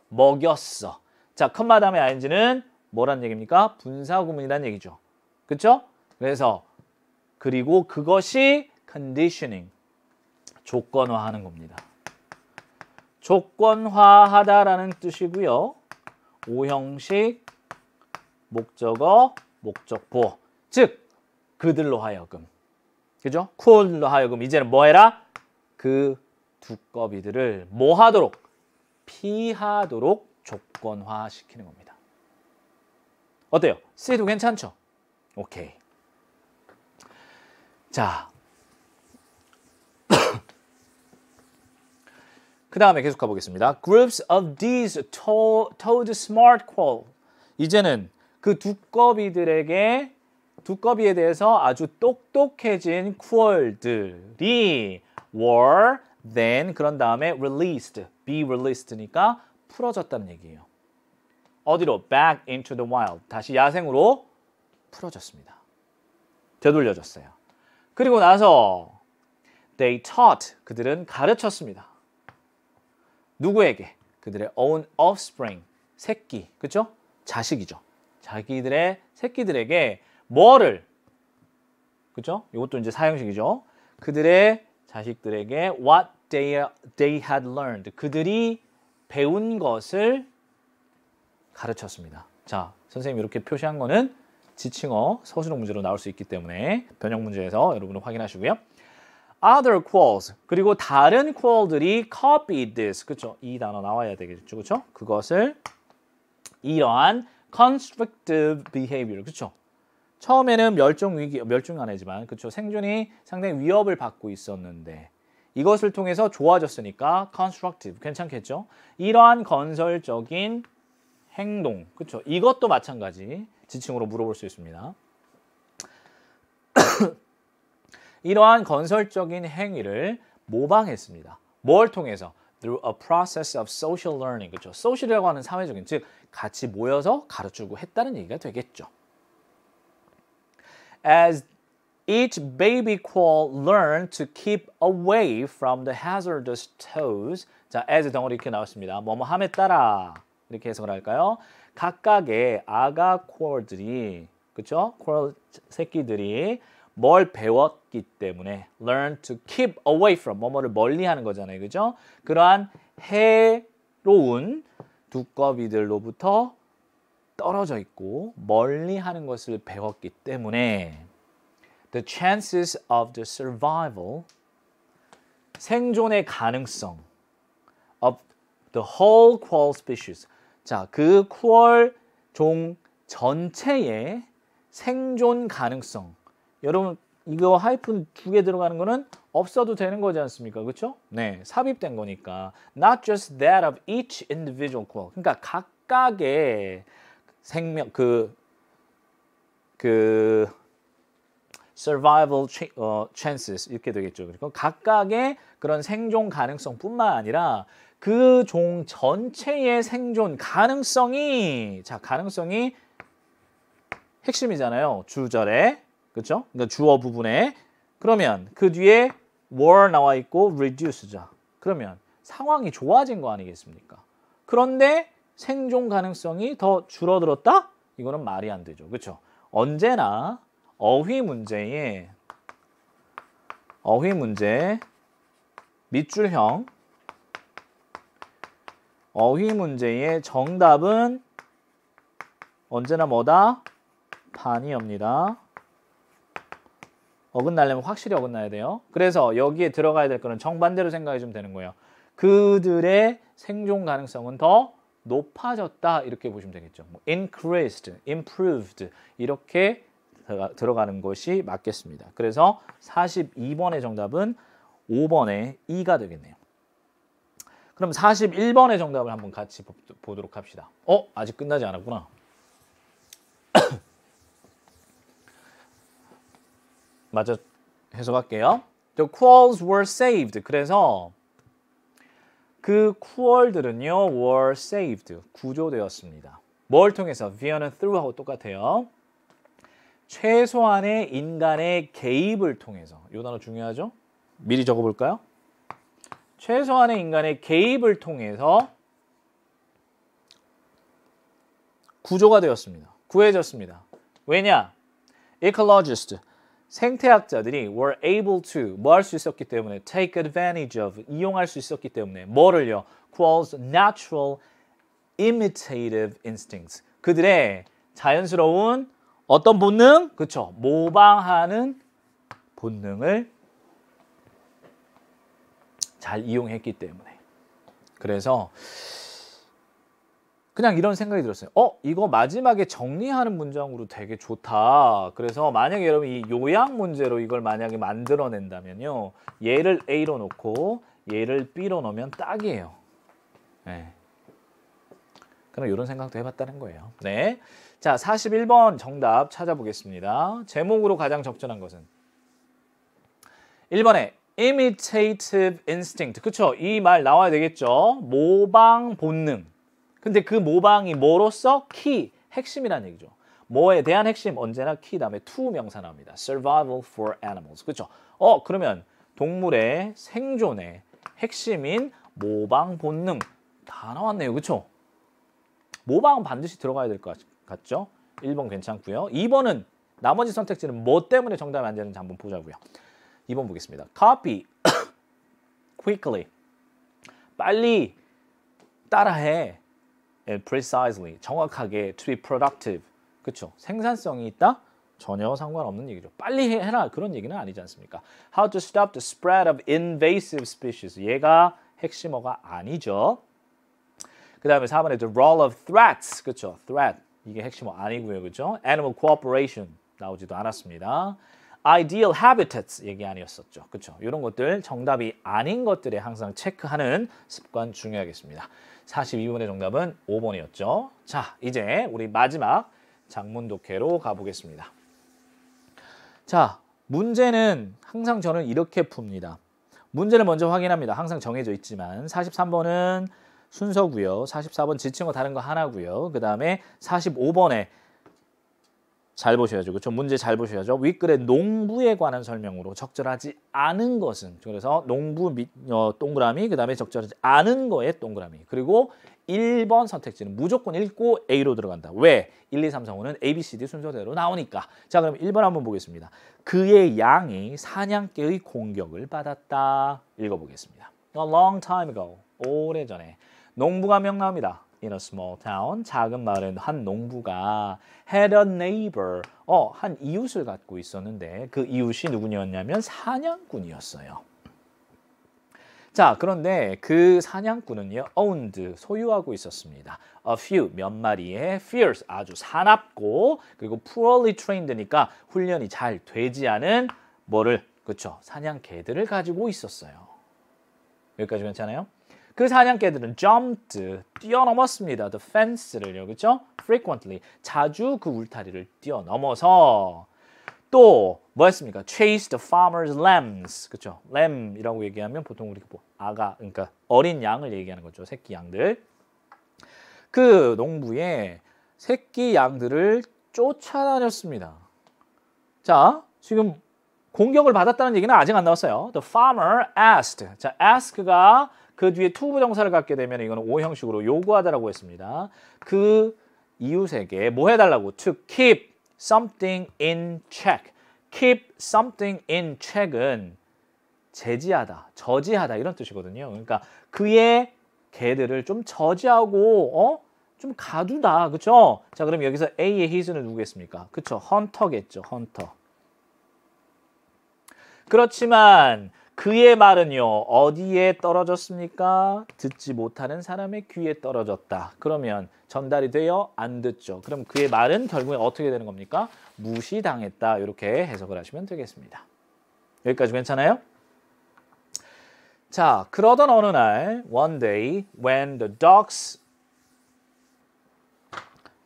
Speaker 1: 먹였어. 자, 컴마 다음에 ing는 뭐란 얘기입니까? 분사구문이란 얘기죠. 그렇죠? 그래서 그리고 그것이 conditioning, 조건화하는 겁니다. 조건화하다라는 뜻이고요. 오형식, 목적어, 목적보. 즉, 그들로 하여금. 그죠? 쿨로 하여금 이제는 뭐 해라? 그 두꺼비들을 뭐 하도록? 피하도록 조건화시키는 겁니다. 어때요? C도 괜찮죠? 오케이. 자, 그 다음에 계속 가보겠습니다. Groups of these toad smart quoll. 이제는 그 두꺼비에 대해서 아주 똑똑해진 퀄들이 were then 그런 다음에 released, be released니까 풀어졌다는 얘기예요. 어디로? Back into the wild. 다시 야생으로 풀어졌습니다. 되돌려졌어요. 그리고 나서 they taught, 그들은 가르쳤습니다. 누구에게? 그들의 own offspring, 새끼, 그렇죠? 자식이죠. 자기들의 새끼들에게 뭐를? 그렇죠? 이것도 이제 사형식이죠. 그들의 자식들에게 what they had learned, 그들이 배운 것을 가르쳤습니다. 자, 선생님이 이렇게 표시한 거는 지칭어 서술형 문제로 나올 수 있기 때문에 변형 문제에서 여러분은 확인하시고요. Other quolls, 그리고 다른 quoll들이 copied this, 그렇죠? 이 단어 나와야 되겠죠, 그렇죠? 그것을 이러한 constrictive behavior, 그렇죠? 처음에는 멸종 아니지만, 그렇죠? 생존이 상당히 위협을 받고 있었는데 이것을 통해서 좋아졌으니까 constructive, 괜찮겠죠? 이러한 건설적인 행동, 그렇죠? 이것도 마찬가지 지칭으로 물어볼 수 있습니다. 이러한 건설적인 행위를 모방했습니다. 뭘 통해서? Through a process of social learning. 그렇죠? social이라고 하는 사회적인, 즉 같이 모여서 가르치고 했다는 얘기가 되겠죠. As each baby quoll learned to keep away from the hazardous toads. 자, as 덩어리 이렇게 나왔습니다. 뭐뭐 함에 따라 이렇게 해석을 할까요? 각각의 아가 퀄들이, 그렇죠? 퀄 새끼들이 뭘 배웠기 때문에 learn to keep away from, 뭐뭐를 멀리하는 거잖아요. 그죠? 그러한 해로운 두꺼비들로부터 떨어져 있고 멀리하는 것을 배웠기 때문에 the chances of the survival, 생존의 가능성 of the whole quoll species, 자, 그 퀄 종 전체의 생존 가능성. 여러분 이거 하이픈 2개 들어가는 거는 없어도 되는 거지 않습니까? 그렇죠? 네, 삽입된 거니까. Not just that of each individual quoll. 그러니까 각각의 생명 그 survival chances 이렇게 되겠죠. 그리고 각각의 그런 생존 가능성뿐만 아니라 그 종 전체의 생존 가능성이 가능성이 핵심이잖아요. 주절에. 그렇죠? 그러니까 주어 부분에 그러면 그 뒤에 were 나와 있고 reduce죠. 그러면 상황이 좋아진 거 아니겠습니까? 그런데 생존 가능성이 더 줄어들었다? 이거는 말이 안 되죠. 그렇죠? 언제나 어휘 문제 밑줄형 어휘 문제의 정답은 언제나 뭐다? 반이옵니다. 어긋나려면 확실히 어긋나야 돼요. 그래서 여기에 들어가야 될 거는 정반대로 생각해 주면 되는 거예요. 그들의 생존 가능성은 더 높아졌다 이렇게 보시면 되겠죠. increased, improved 이렇게 들어가는 것이 맞겠습니다. 그래서 42번의 정답은 5번의 2가 되겠네요. 그럼 41번의 정답을 한번 같이 보도록 합시다. 아직 끝나지 않았구나. 맞아 해석할게요. The quolls were saved. 그래서 그 쿠얼들은요 were saved. 구조되었습니다. 뭘 통해서? via and through하고 똑같아요. 최소한의 인간의 개입을 통해서. 이 단어 중요하죠? 미리 적어볼까요? 최소한의 인간의 개입을 통해서 구조가 되었습니다. 구해졌습니다. 왜냐? Ecologists, 생태학자들이 were able to 뭐 할 수 있었기 때문에 take advantage of 이용할 수 있었기 때문에 뭐를요? quolls natural imitative instincts 그들의 자연스러운 어떤 본능? 그쵸? 모방하는 본능을 잘 이용했기 때문에 그래서 그냥 이런 생각이 들었어요. 이거 마지막에 정리하는 문장으로 되게 좋다. 그래서 만약에 여러분 이 요약 문제로 이걸 만약에 만들어낸다면요. 얘를 A로 놓고 얘를 B로 넣으면 딱이에요. 네. 그럼 이런 생각도 해봤다는 거예요. 네. 자, 41번 정답 찾아보겠습니다. 제목으로 가장 적절한 것은 1번에 imitative instinct. 그쵸? 이 말 나와야 되겠죠? 모방 본능. 근데 그 모방이 뭐로써? 키, 핵심이라는 얘기죠. 뭐에 대한 핵심? 언제나 키 다음에 to 명사 나옵니다. survival for animals. 그쵸? 그러면 동물의 생존의 핵심인 모방 본능 다 나왔네요. 그쵸? 모방은 반드시 들어가야 될 것 같죠? 1번 괜찮고요. 2번은 나머지 선택지는 뭐 때문에 정답이 안 되는지 한번 보자고요. 2번 보겠습니다. Copy quickly. 빨리 따라해. And precisely. 정확하게 to be productive. 그렇죠? 생산성이 있다? 전혀 상관없는 얘기죠. 빨리 해라. 그런 얘기는 아니지 않습니까? How to stop the spread of invasive species. 얘가 핵심어가 아니죠. 그 다음에 4번에 the role of threats. 그렇죠? threat. 이게 핵심어 아니고요. 그렇죠? Animal cooperation. 나오지도 않았습니다. Ideal habitats 얘기 아니었었죠. 그렇죠? 이런 것들 정답이 아닌 것들에 항상 체크하는 습관 중요하겠습니다. 42번의 정답은 5번이었죠. 자, 이제 우리 마지막 장문 독해로 가보겠습니다. 자, 문제는 항상 저는 이렇게 풉니다. 문제를 먼저 확인합니다. 항상 정해져 있지만 43번은 순서고요. 44번 지칭어 다른 거 하나고요. 그 다음에 45번에 잘 보셔야죠. 그렇죠? 문제 잘 보셔야죠. 윗글의 농부에 관한 설명으로 적절하지 않은 것은 그래서 농부 동그라미 그다음에 적절하지 않은 거에 동그라미 그리고 1번 선택지는 무조건 읽고 A로 들어간다. 왜? 1, 2, 3, 4, 5는 A, B, C, D 순서대로 나오니까. 자, 그럼 1번 한번 보겠습니다. 그의 양이 사냥개의 공격을 받았다. 읽어보겠습니다. A long time ago. 오래전에. 농부가 한 명 나옵니다. In a small town, 작은 마을엔 한 농부가 had a neighbor, 한 이웃을 갖고 있었는데 그 이웃이 누구였냐면 사냥꾼이었어요. 자, 그런데 그 사냥꾼은요, owned, 소유하고 있었습니다. A few, 몇 마리의 fierce, 아주 사납고 그리고 poorly trained니까 훈련이 잘 되지 않은 뭐를, 그렇죠, 사냥개들을 가지고 있었어요. 여기까지 괜찮아요? 그 사냥개들은 jumped, 뛰어넘었습니다. the fence를요. 그렇죠? frequently, 자주 그 울타리를 뛰어넘어서 또 뭐였습니까? chase the farmer's lambs. 그렇죠? lamb이라고 얘기하면 보통 우리 뭐 아가, 그러니까 어린 양을 얘기하는 거죠. 새끼 양들. 그 농부의 새끼 양들을 쫓아다녔습니다. 자, 지금 공격을 받았다는 얘기는 아직 안 나왔어요. The farmer asked. 자, ask가 그 뒤에 to 부정사를 갖게 되면 이거는 오형식으로 요구하다라고 했습니다. 그 이웃에게 뭐 해달라고? To keep something in check. Keep something in check은 제지하다, 저지하다 이런 뜻이거든요. 그러니까 그의 개들을 좀 저지하고 좀 가두다. 그렇죠? 자, 그럼 여기서 A의 his는 누구겠습니까? 그렇죠? 헌터겠죠. 헌터. 그렇지만 그의 말은요. 어디에 떨어졌습니까? 듣지 못하는 사람의 귀에 떨어졌다. 그러면 전달이 돼요? 안 듣죠. 그럼 그의 말은 결국에 어떻게 되는 겁니까? 무시당했다. 이렇게 해석을 하시면 되겠습니다. 여기까지 괜찮아요? 자, 그러던 어느 날 one day when the dogs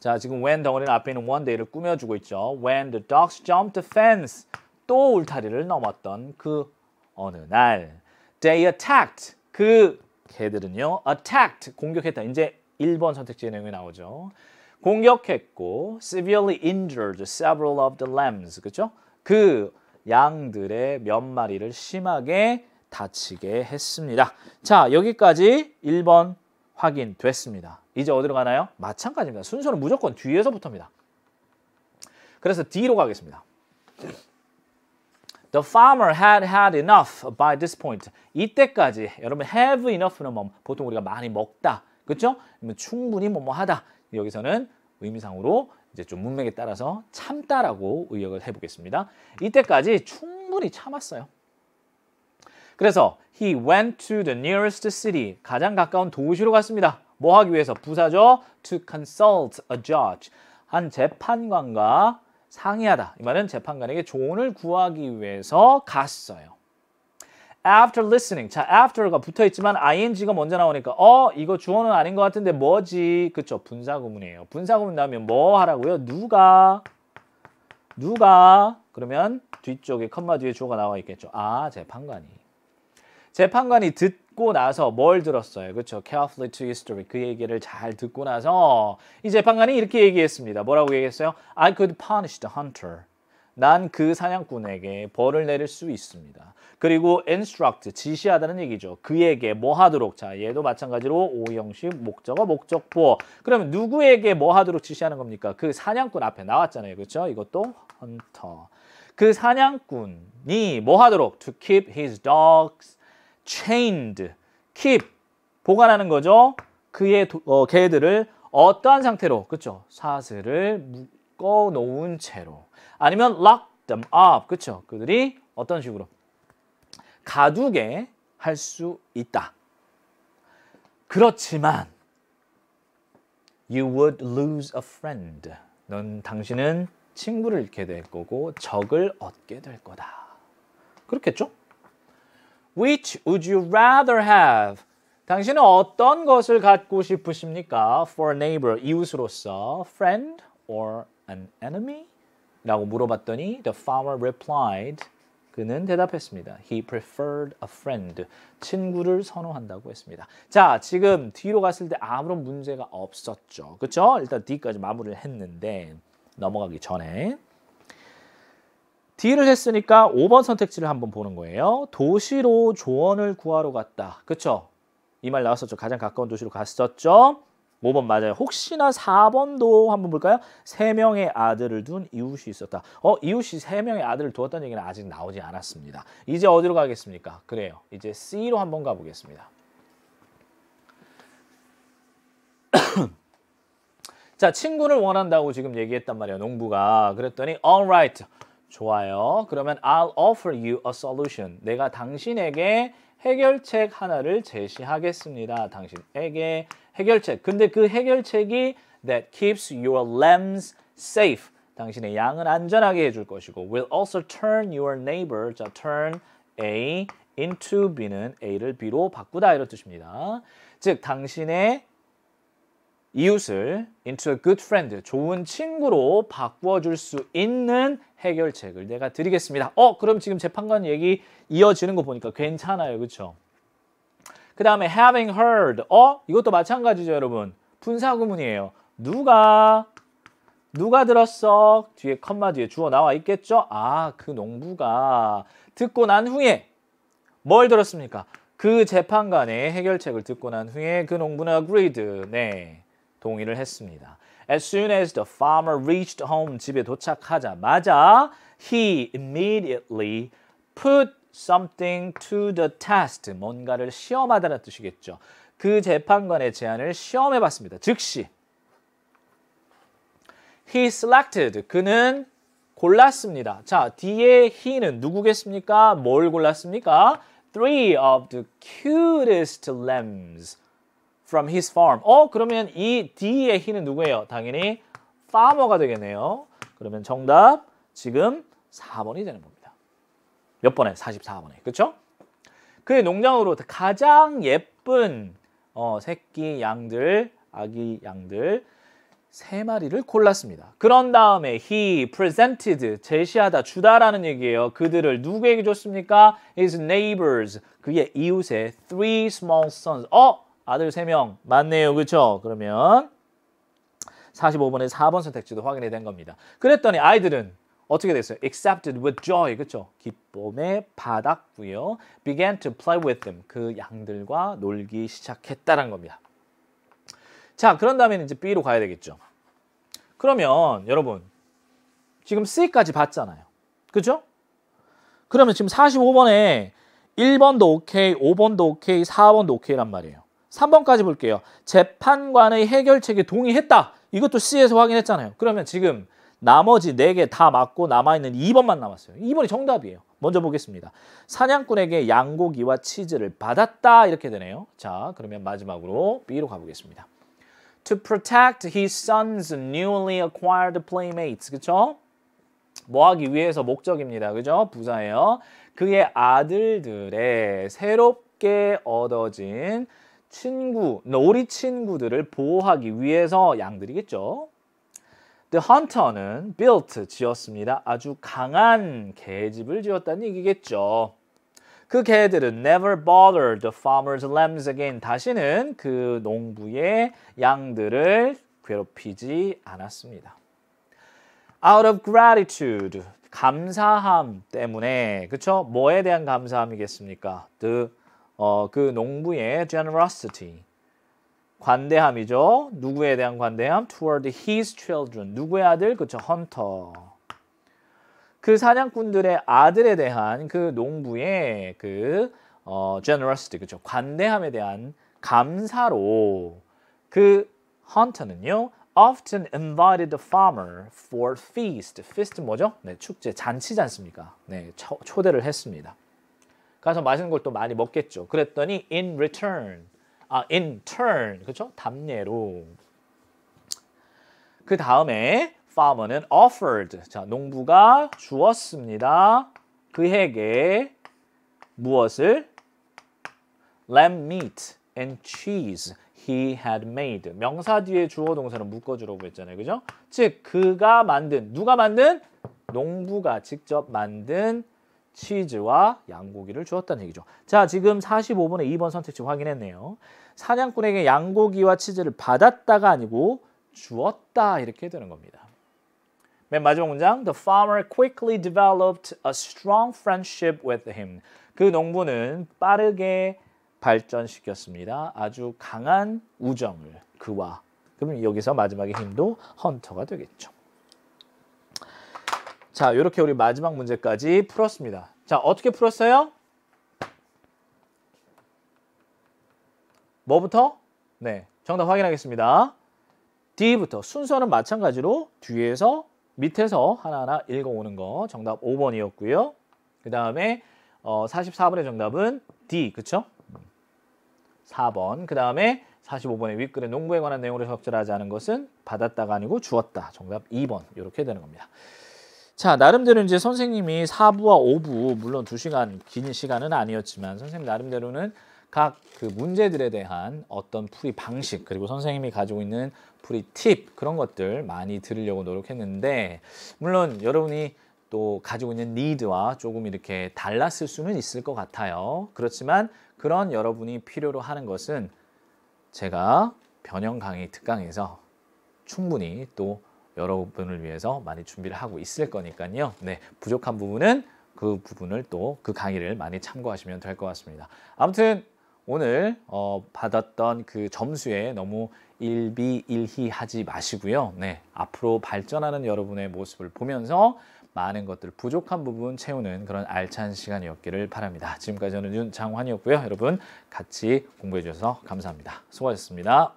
Speaker 1: 자, 지금 when 덩어리는 앞에 있는 one day를 꾸며주고 있죠. When the dogs jumped the fence 또 울타리를 넘었던 그 어느 날 they attacked 그 개들은요 attacked 공격했다. 이제 1번 선택지의 내용이 나오죠. 공격했고 severely injured several of the lambs 그렇죠? 그 양들의 몇 마리를 심하게 다치게 했습니다. 자, 여기까지 1번 확인됐습니다. 이제 어디로 가나요? 마찬가지입니다. 순서는 무조건 뒤에서부터입니다. 그래서 D로 가겠습니다. The farmer had enough by this point. 이때까지 여러분 have enough는 뭐 보통 우리가 많이 먹다, 그렇죠? 충분히 뭐뭐하다. 여기서는 의미상으로 이제 좀 문맥에 따라서 참다라고 의역을 해보겠습니다. 이때까지 충분히 참았어요. 그래서 he went to the nearest city. 가장 가까운 도시로 갔습니다. 뭐 하기 위해서? 부사죠. To consult a judge. 한 재판관과 상의하다. 이 말은 재판관에게 조언을 구하기 위해서 갔어요. After listening. 자, after가 붙어있지만 ing가 먼저 나오니까 이거 주어는 아닌 것 같은데 뭐지? 그쵸? 분사구문이에요. 분사구문 나오면 뭐 하라고요? 누가? 그러면 뒤쪽에 컴마 뒤에 주어가 나와 있겠죠. 아, 재판관이 듣고 나서 뭘 들었어요? 그렇죠? Carefully to history. 그 얘기를 잘 듣고 나서 이 재판관이 이렇게 얘기했습니다. 뭐라고 얘기했어요? I could punish the hunter. 난 그 사냥꾼에게 벌을 내릴 수 있습니다. 그리고 instruct, 지시하다는 얘기죠. 그에게 뭐 하도록. 자, 얘도 마찬가지로 오형식 목적어, 목적보. 그러면 누구에게 뭐 하도록 지시하는 겁니까? 그 사냥꾼 앞에 나왔잖아요. 그렇죠? 이것도 hunter. 그 사냥꾼이 뭐 하도록? To keep his dogs chained, keep, 보관하는 거죠. 그의 개들을 어떠한 상태로, 그렇죠? 사슬을 묶어 놓은 채로. 아니면 lock them up, 그렇죠? 그들이 어떤 식으로 가두게 할 수 있다. 그렇지만 you would lose a friend. 당신은 친구를 잃게 될 거고 적을 얻게 될 거다. 그렇겠죠? Which would you rather have? 당신은 어떤 것을 갖고 싶으십니까? For a neighbor, 이웃으로서 friend or an enemy? 라고 물어봤더니 the farmer replied, 그는 대답했습니다. He preferred a friend, 친구를 선호한다고 했습니다. 자, 지금 뒤로 갔을 때 아무런 문제가 없었죠. 그렇죠? 일단 D까지 마무리를 했는데 넘어가기 전에 D를 했으니까 5번 선택지를 한번 보는 거예요. 도시로 조언을 구하러 갔다. 그렇죠? 이 말 나왔었죠. 가장 가까운 도시로 갔었죠. 5번 맞아요. 혹시나 4번도 한번 볼까요? 3명의 아들을 둔 이웃이 있었다. 이웃이 3명의 아들을 두었다는 얘기는 아직 나오지 않았습니다. 이제 어디로 가겠습니까? 그래요. 이제 C로 한번 가보겠습니다. 자, 친구를 원한다고 지금 얘기했단 말이에요. 농부가. 그랬더니 all right. 좋아요. 그러면 I'll offer you a solution. 내가 당신에게 해결책 하나를 제시하겠습니다. 당신에게 해결책. 근데 그 해결책이 that keeps your lambs safe. 당신의 양은 안전하게 해줄 것이고 will also turn your neighbor, 자, turn A into B는 A를 B로 바꾸다 이런 뜻입니다. 즉 당신의 이웃을 into a good friend, 좋은 친구로 바꾸어줄 수 있는 해결책을 내가 드리겠습니다. 그럼 지금 재판관 얘기 이어지는 거 보니까 괜찮아요. 그렇죠? 그 다음에 having heard, 이것도 마찬가지죠 여러분. 분사구문이에요. 누가 들었어? 뒤에 컴마 뒤에 주어 나와 있겠죠? 그 농부가 듣고 난 후에 뭘 들었습니까? 그 재판관의 해결책을 듣고 난 후에 그 농부는 agreed, 동의를 했습니다. As soon as the farmer reached home, 집에 도착하자마자 he immediately put something to the test, 뭔가를 시험하다는 뜻이겠죠. 그 재판관의 제안을 시험해봤습니다. 즉시 he selected, 그는 골랐습니다. 자, 뒤에 he는 누구겠습니까? 뭘 골랐습니까? 3 of the cutest lambs from his farm. 그러면 이 D의 he는 누구예요? 당연히 farmer가 되겠네요. 그러면 정답 지금 4번이 되는 겁니다. 몇 번에? 44번에. 그렇죠? 그의 농장으로 가장 예쁜 새끼 양들, 아기 양들 3마리를 골랐습니다. 그런 다음에 he presented, 제시하다, 주다라는 얘기예요. 그들을 누구에게 줬습니까? His neighbors, 그의 이웃의 3 small sons. 아들 3명 맞네요. 그렇죠? 그러면 45번에 4번 선택지도 확인이 된 겁니다. 그랬더니 아이들은 어떻게 됐어요? accepted with joy. 그렇죠? 기쁨에 받았고요. began to play with them. 그 양들과 놀기 시작했다는 겁니다. 자, 그런 다음에 이제 B로 가야 되겠죠. 그러면 여러분 지금 C까지 봤잖아요. 그죠? 그러면 지금 45번에 1번도 오케이, 5번도 오케이, 4번도 오케이란 말이에요. 3번까지 볼게요. 재판관의 해결책에 동의했다. 이것도 C에서 확인했잖아요. 그러면 지금 나머지 4개 다 맞고 남아있는 2번만 남았어요. 2번이 정답이에요. 먼저 보겠습니다. 사냥꾼에게 양고기와 치즈를 받았다. 이렇게 되네요. 자, 그러면 마지막으로 B로 가보겠습니다. To protect his son's newly acquired playmates. 그쵸? 뭐 하기 위해서 목적입니다. 그죠? 부사예요. 그의 아들들의 새롭게 얻어진 친구, 놀이 친구들을 보호하기 위해서 양들이겠죠. The hunter는 built, 지었습니다. 아주 강한 개집을 지었다는 얘기겠죠. 그 개들은 never bothered the farmer's lambs again. 다시는 그 농부의 양들을 괴롭히지 않았습니다. Out of gratitude, 감사함 때문에, 그쵸? 뭐에 대한 감사함이겠습니까? 그 농부의 generosity, 관대함이죠. 누구에 대한 관대함? Toward his children, 누구의 아들? 그쵸? hunter. 그 사냥꾼들의 아들에 대한 그 농부의 generosity, 그죠? 관대함에 대한 감사로 그 헌터는요, often invited the farmer for feast. feast 뭐죠? 네, 축제, 잔치지 않습니까? 네, 초대를 했습니다. 가서 맛있는 걸 또 많이 먹겠죠. 그랬더니 in turn, 그죠? 답례로. 그 다음에 farmer는 offered, 자, 농부가 주었습니다. 그에게 무엇을? lamb meat and cheese he had made. 명사 뒤에 주어 동사를 묶어주라고 했잖아요. 그죠? 즉, 그가 만든, 누가 만든? 농부가 직접 만든 치즈와 양고기를 주었다는 얘기죠. 자, 지금 45번에 2번 선택지 확인했네요. 사냥꾼에게 양고기와 치즈를 받았다가 아니고 주었다, 이렇게 되는 겁니다. 맨 마지막 문장, The farmer quickly developed a strong friendship with him. 그 농부는 빠르게 발전시켰습니다. 아주 강한 우정을 그와. 그럼 여기서 마지막에 힘도 헌터가 되겠죠. 자, 이렇게 우리 마지막 문제까지 풀었습니다. 자, 어떻게 풀었어요? 뭐부터? 네, 정답 확인하겠습니다. D부터. 순서는 마찬가지로 뒤에서 밑에서 하나하나 읽어오는 거. 정답 5번이었고요. 그 다음에 44번의 정답은 D, 그쵸? 4번. 그 다음에 45번의 윗글의 농부에 관한 내용으로 적절하지 않은 것은 받았다가 아니고 주었다. 정답 2번. 이렇게 되는 겁니다. 자, 나름대로 이제 선생님이 4부와 5부, 물론 2시간 긴 시간은 아니었지만 선생님 나름대로는 각 그 문제들에 대한 어떤 풀이 방식, 그리고 선생님이 가지고 있는 풀이 팁, 그런 것들 많이 들으려고 노력했는데, 물론 여러분이 또 가지고 있는 니드와 조금 이렇게 달랐을 수는 있을 것 같아요. 그렇지만 그런 여러분이 필요로 하는 것은 제가 변형 강의 특강에서 충분히 또 여러분을 위해서 많이 준비를 하고 있을 거니까요. 네, 부족한 부분은 그 부분을 또 그 강의를 많이 참고하시면 될 것 같습니다. 아무튼 오늘 받았던 그 점수에 너무 일비일희하지 마시고요. 네, 앞으로 발전하는 여러분의 모습을 보면서 많은 것들 부족한 부분 채우는 그런 알찬 시간이었기를 바랍니다. 지금까지 저는 윤장환이었고요. 여러분 같이 공부해 주셔서 감사합니다. 수고하셨습니다.